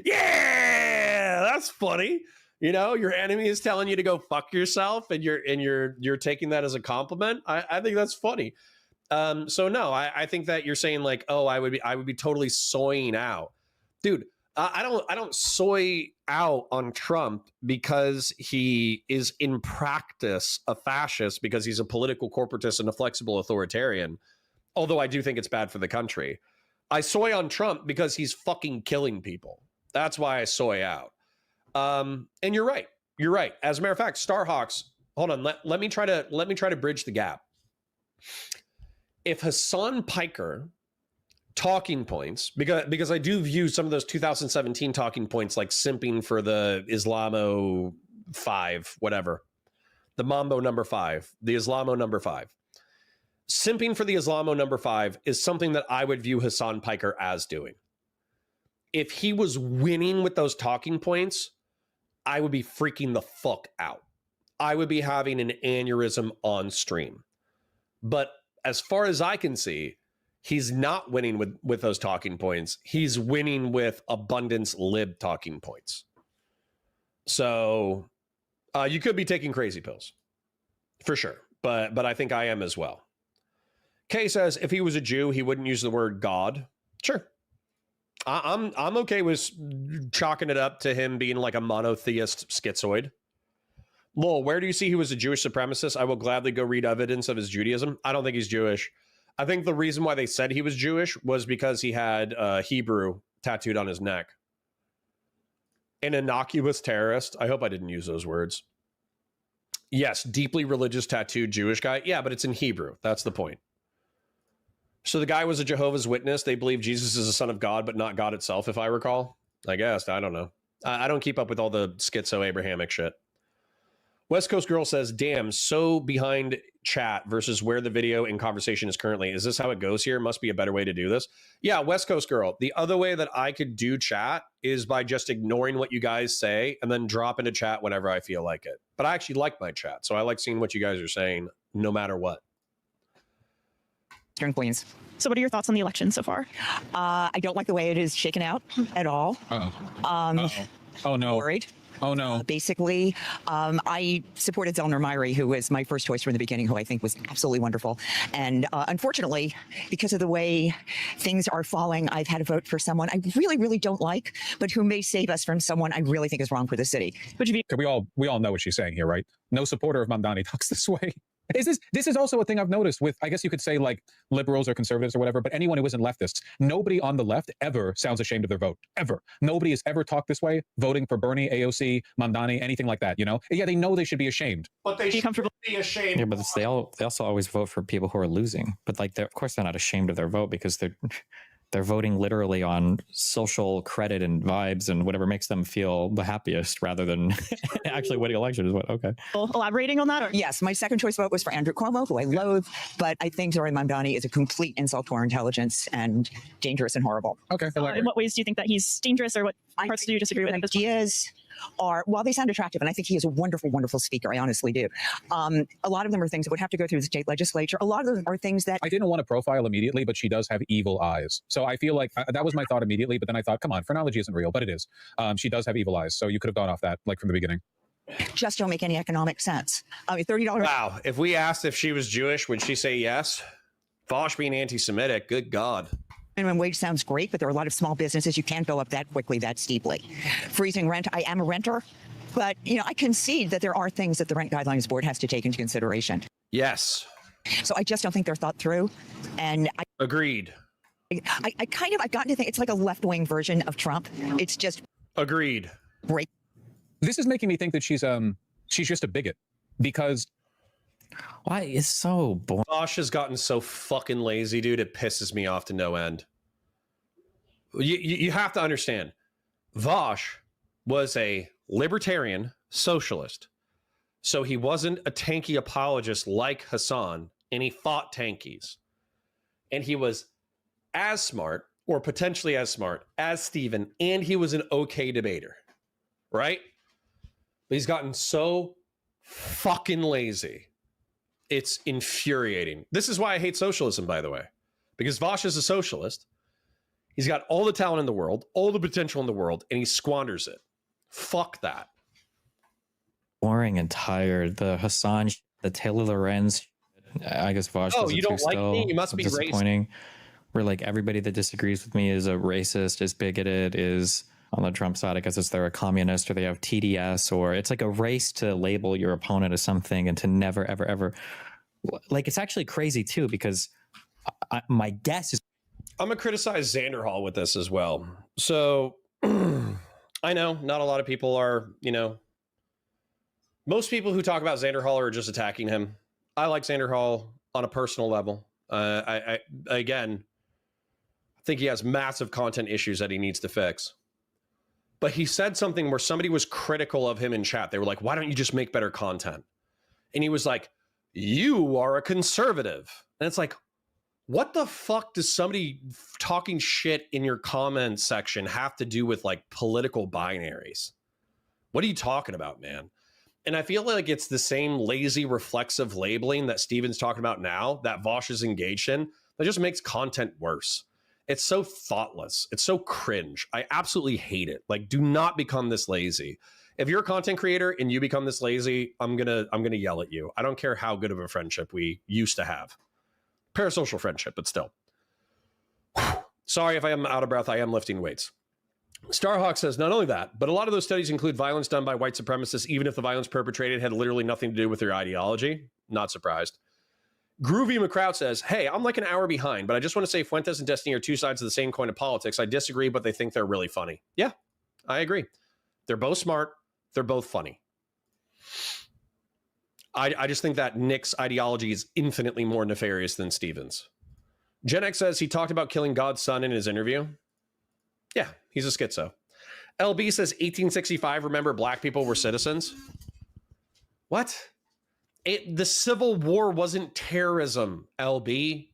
yeah, that's funny. Your enemy is telling you to go fuck yourself, and you're taking that as a compliment. I think that's funny. So no, I think that you're saying like, oh, I would be totally soying out. Dude, I don't soy out on Trump because he is in practice a fascist, because he's a political corporatist and a flexible authoritarian. Although I do think it's bad for the country. I soy on Trump because he's fucking killing people. That's why I soy out. And you're right. You're right. As a matter of fact, Starhawks, hold on. Let me try to bridge the gap. If Hassan Piker talking points, because I do view some of those 2017 talking points like simping for the Islamo 5, whatever. The Mambo number 5, the Islamo number 5. Simping for the Islamo number 5 is something that I would view Hassan Piker as doing. If he was winning with those talking points, I would be freaking the fuck out. I would be having an aneurysm on stream. But as far as I can see, he's not winning with those talking points. He's winning with abundance lib talking points. So you could be taking crazy pills for sure. But I think I am as well. Kay says, if he was a Jew, he wouldn't use the word God. Sure. I'm okay with chalking it up to him being like a monotheist schizoid. Lol, where do you see he was a Jewish supremacist? I will gladly go read evidence of his Judaism. I don't think he's Jewish. I think the reason why they said he was Jewish was because he had Hebrew tattooed on his neck. An innocuous terrorist. I hope I didn't use those words. Yes, deeply religious tattooed Jewish guy. Yeah, but it's in Hebrew. That's the point. So the guy was a Jehovah's Witness. They believe Jesus is a son of God, but not God itself, if I recall. I guess. I don't know. I don't keep up with all the schizo-Abrahamic shit. West Coast Girl says, damn, so behind chat versus where the video and conversation is currently. Is this how it goes here? Must be a better way to do this. Yeah, West Coast Girl. The other way that I could do chat is by just ignoring what you guys say and then drop into chat whenever I feel like it. But I actually like my chat, so I like seeing what you guys are saying no matter what. Queens. So what are your thoughts on the election so far? I don't like the way it is shaken out at all. Oh no. Worried. Oh no. Basically, I supported Zohran Mamdani, who was my first choice from the beginning, who I think was absolutely wonderful. And unfortunately, because of the way things are falling, I've had to vote for someone I really, really don't like, but who may save us from someone I really think is wrong for the city. Would you be? We all know what she's saying here, right? No supporter of Mamdani talks this way. This is also a thing I've noticed with, I guess you could say, like, liberals or conservatives or whatever, but anyone who isn't leftists, nobody on the left ever sounds ashamed of their vote, ever. Nobody has ever talked this way, voting for Bernie, AOC, Mamdani, anything like that, you know? Yeah, they know they should be ashamed. But they should be ashamed. Yeah, but they also always vote for people who are losing. But like, of course, they're not ashamed of their vote because they're voting literally on social credit and vibes and whatever makes them feel the happiest rather than actually winning election is what, okay. Elaborating on that? Or? Yes, my second choice vote was for Andrew Cuomo, who I loathe, but I think Zohran Mamdani is a complete insult to our intelligence and dangerous and horrible. Okay. In what ways do you think that he's dangerous, or what parts do you disagree with? Ideas are, while they sound attractive, and I think he is a wonderful, wonderful speaker, I honestly do. A lot of them are things that would have to go through the state legislature. A lot of them are things that... I didn't want to profile immediately, but she does have evil eyes. So I feel like that was my thought immediately, but then I thought, come on, phrenology isn't real, but it is. She does have evil eyes, so you could have gone off that, like, from the beginning. Just don't make any economic sense. I mean, $30... Wow, if we asked if she was Jewish, would she say yes? Vosh being anti-Semitic, good God. Minimum wage sounds great, but there are a lot of small businesses you can't go up that quickly, that steeply. Freezing rent, I am a renter, but I concede that there are things that the Rent Guidelines Board has to take into consideration. Yes. So I just don't think they're thought through. And Agreed. I've gotten to think it's like a left-wing version of Trump. It's just... Agreed. Break. This is making me think that she's just a bigot because... Why? It's so boring. Vosh has gotten so fucking lazy, dude. It pisses me off to no end. You have to understand. Vosh was a libertarian socialist. So he wasn't a tanky apologist like Hassan, and he fought tankies. And he was as smart, or potentially as smart, as Stephen, and he was an okay debater. Right? But he's gotten so fucking lazy. It's infuriating. This is why I hate socialism, by the way, because Vosh is a socialist. He's got all the talent in the world, all the potential in the world, and he squanders it. Fuck that. Boring and tired. The Hassan, the Taylor Lorenz, I guess Vosh. Oh, you don't like me? You must be disappointing. Where like everybody that disagrees with me is a racist, is bigoted, is on the Trump side. I guess it's they're a communist or they have TDS, or it's like a race to label your opponent as something and to never, ever, ever. Like it's actually crazy too, because my guess is I'm gonna criticize Xander Hall with this as well. So I know not a lot of people are, most people who talk about Xander Hall are just attacking him. I like Xander Hall on a personal level. I think he has massive content issues that he needs to fix. But he said something where somebody was critical of him in chat. They were like, why don't you just make better content? And he was like, you are a conservative. And it's like, what the fuck does somebody talking shit in your comment section have to do with like political binaries? What are you talking about, man? And I feel like it's the same lazy reflexive labeling that Steven's talking about now that Vosh is engaged in that just makes content worse. It's so thoughtless. It's so cringe. I absolutely hate it. Like, do not become this lazy. If you're a content creator and you become this lazy, I'm gonna yell at you. I don't care how good of a friendship we used to have. Parasocial friendship, but still. Sorry if I am out of breath. I am lifting weights. Starhawk says, not only that, but a lot of those studies include violence done by white supremacists, even if the violence perpetrated had literally nothing to do with their ideology. Not surprised. Groovy McCrout says, hey, I'm like an hour behind, but I just want to say Fuentes and Destiny are two sides of the same coin of politics. I disagree, but they think they're really funny. Yeah, I agree. They're both smart. They're both funny. I just think that Nick's ideology is infinitely more nefarious than Stevens. Gen X says he talked about killing God's son in his interview. Yeah, he's a schizo. LB says 1865, remember black people were citizens. What? The Civil War wasn't terrorism, LB.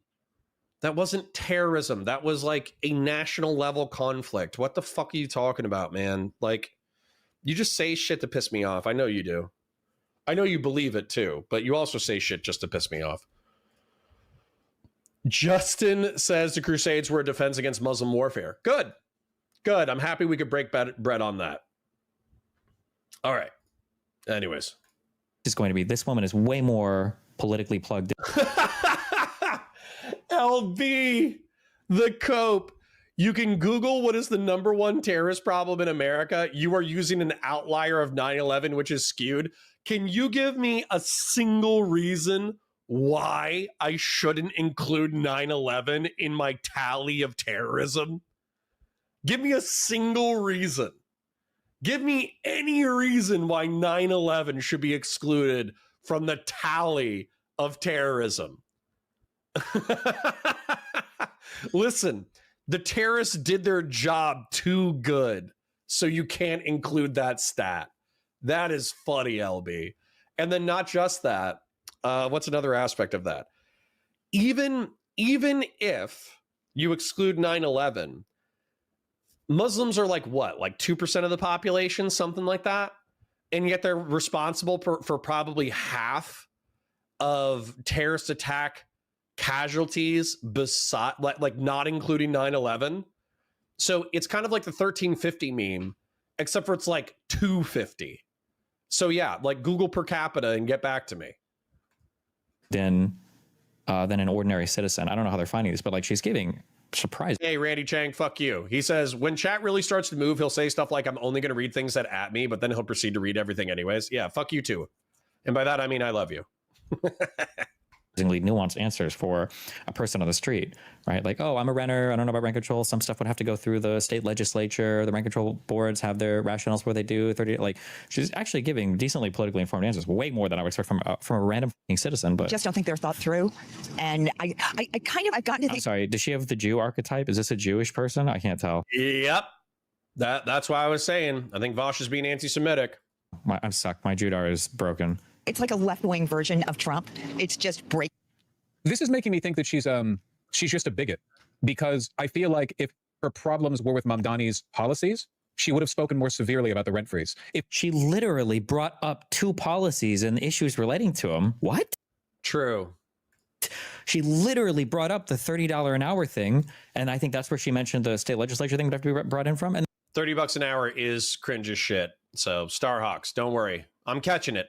That wasn't terrorism. That was like a national level conflict. What the fuck are you talking about, man? Like, you just say shit to piss me off. I know you do. I know you believe it too, but you also say shit just to piss me off. Justin says the Crusades were a defense against Muslim warfare. Good. Good. I'm happy we could break bread on that. All right. Anyways. It's going to be, this woman is way more politically plugged in. LB, the cope. You can Google what is the #1 terrorist problem in America. You are using an outlier of 9/11, which is skewed. Can you give me a single reason why I shouldn't include 9/11 in my tally of terrorism? Give me a single reason. Give me any reason why 9/11 should be excluded from the tally of terrorism. Listen, the terrorists did their job too good, so you can't include that stat. That is funny, LB. And then not just that, what's another aspect of that? Even if you exclude 9/11, Muslims are like what? Like 2% of the population, something like that? And yet they're responsible for probably half of terrorist attack casualties beside, like not including 9/11. So it's kind of like the 1350 meme, except for it's like 250. So yeah, like Google per capita and get back to me. Than an ordinary citizen. I don't know how they're finding this, but like she's giving surprise. Hey, Randy Chang, fuck you. He says, when chat really starts to move, he'll say stuff like, I'm only going to read things that at me, but then he'll proceed to read everything anyways. Yeah, fuck you too. And by that, I mean, I love you. Nuanced answers for a person on the street, right? Like, oh, I'm a renter. I don't know about rent control. Some stuff would have to go through the state legislature. The rent control boards have their rationales where they do 30. Like, she's actually giving decently politically informed answers, way more than I would expect from a random citizen. But Just don't think they're thought through. And I've gotten to think. I'm sorry, does she have the Jew archetype? Is this a Jewish person? I can't tell. Yep. That's why I was saying. I think Vosh is being anti-Semitic. I'm stuck. My Judar is broken. It's like a left-wing version of Trump. It's just break. This is making me think that she's just a bigot, because I feel like if her problems were with Mamdani's policies, she would have spoken more severely about the rent freeze. If she literally brought up 2 policies and issues relating to them, what? True. She literally brought up the $30 an hour thing, and I think that's where she mentioned the state legislature thing would have to be brought in from. And $30 an hour is cringe as shit. So Starhawks, don't worry. I'm catching it.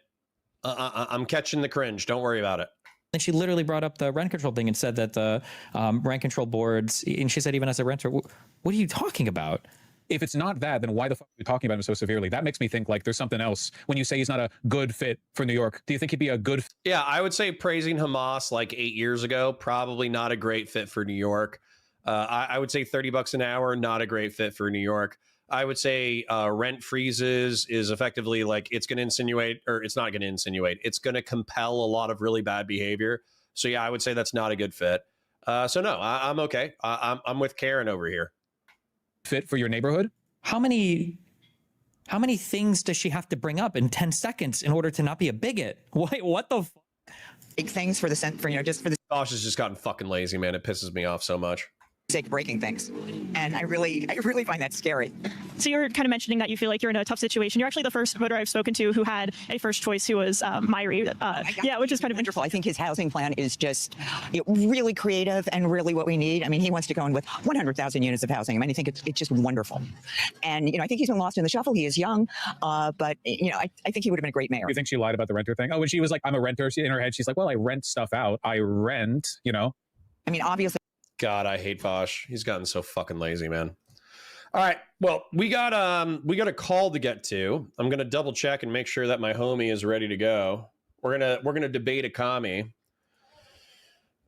I'm catching the cringe. Don't worry about it. And she literally brought up the rent control thing and said that the rent control boards, and she said even as a renter, what are you talking about? If it's not that, then why the fuck are you talking about him so severely? That makes me think like there's something else. When you say he's not a good fit for New York, do you think he'd be a good fit? Yeah, I would say praising Hamas like 8 years ago, probably not a great fit for New York. I would say $30 an hour, not a great fit for New York. I would say rent freezes is effectively like it's going to insinuate, or it's not going to insinuate. It's going to compel a lot of really bad behavior. So yeah, I would say that's not a good fit. So no, I'm okay. I'm with Karen over here. Fit for your neighborhood? How many things does she have to bring up in 10 seconds in order to not be a bigot? What the fuck? Big things for the just for the Bosch has just gotten fucking lazy, man. It pisses me off so much. sake of breaking things. And I really find that scary. So you're kind of mentioning that you feel like you're in a tough situation. You're actually the first voter I've spoken to who had a first choice who was Myrie. Yeah, which is kind of wonderful. I think his housing plan is just really creative and really what we need. I mean, he wants to go in with 100,000 units of housing. I mean, I think it's just wonderful. And, I think he's been lost in the shuffle. He is young, but, I think he would have been a great mayor. You think she lied about the renter thing? Oh, when she was like, I'm a renter, in her head, she's like, well, I rent stuff out. I rent, I mean, obviously. God, I hate Vosh. He's gotten so fucking lazy, man. All right. Well, we got a call to get to. I'm gonna double check and make sure that my homie is ready to go. We're gonna debate a commie.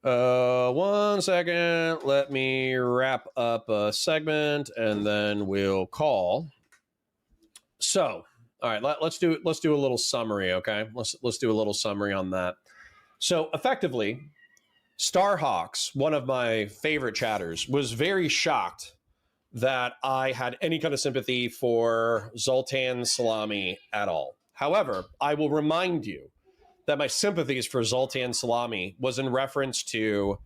1 second. Let me wrap up a segment and then we'll call. So, all right, let's do a little summary, okay? Let's do a little summary on that. So, effectively, Starhawks, one of my favorite chatters, was very shocked that I had any kind of sympathy for Zoltan Salami at all. However, I will remind you that my sympathies for Zoltan Salami was in reference to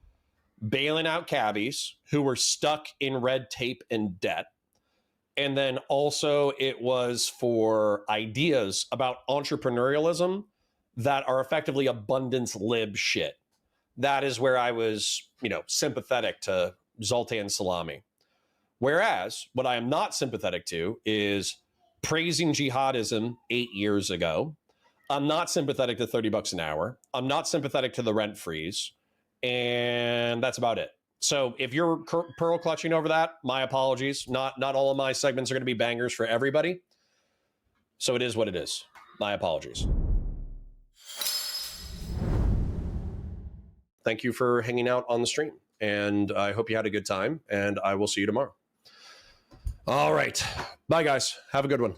bailing out cabbies who were stuck in red tape and debt. And then also it was for ideas about entrepreneurialism that are effectively abundance lib shit. That is where I was, sympathetic to Zoltan Salami. Whereas what I am not sympathetic to is praising jihadism 8 years ago. I'm not sympathetic to $30 an hour. I'm not sympathetic to the rent freeze. And that's about it. So if you're pearl clutching over that, my apologies. Not all of my segments are going to be bangers for everybody. So it is what it is. My apologies. Thank you for hanging out on the stream. And I hope you had a good time. And I will see you tomorrow. All right. Bye, guys. Have a good one.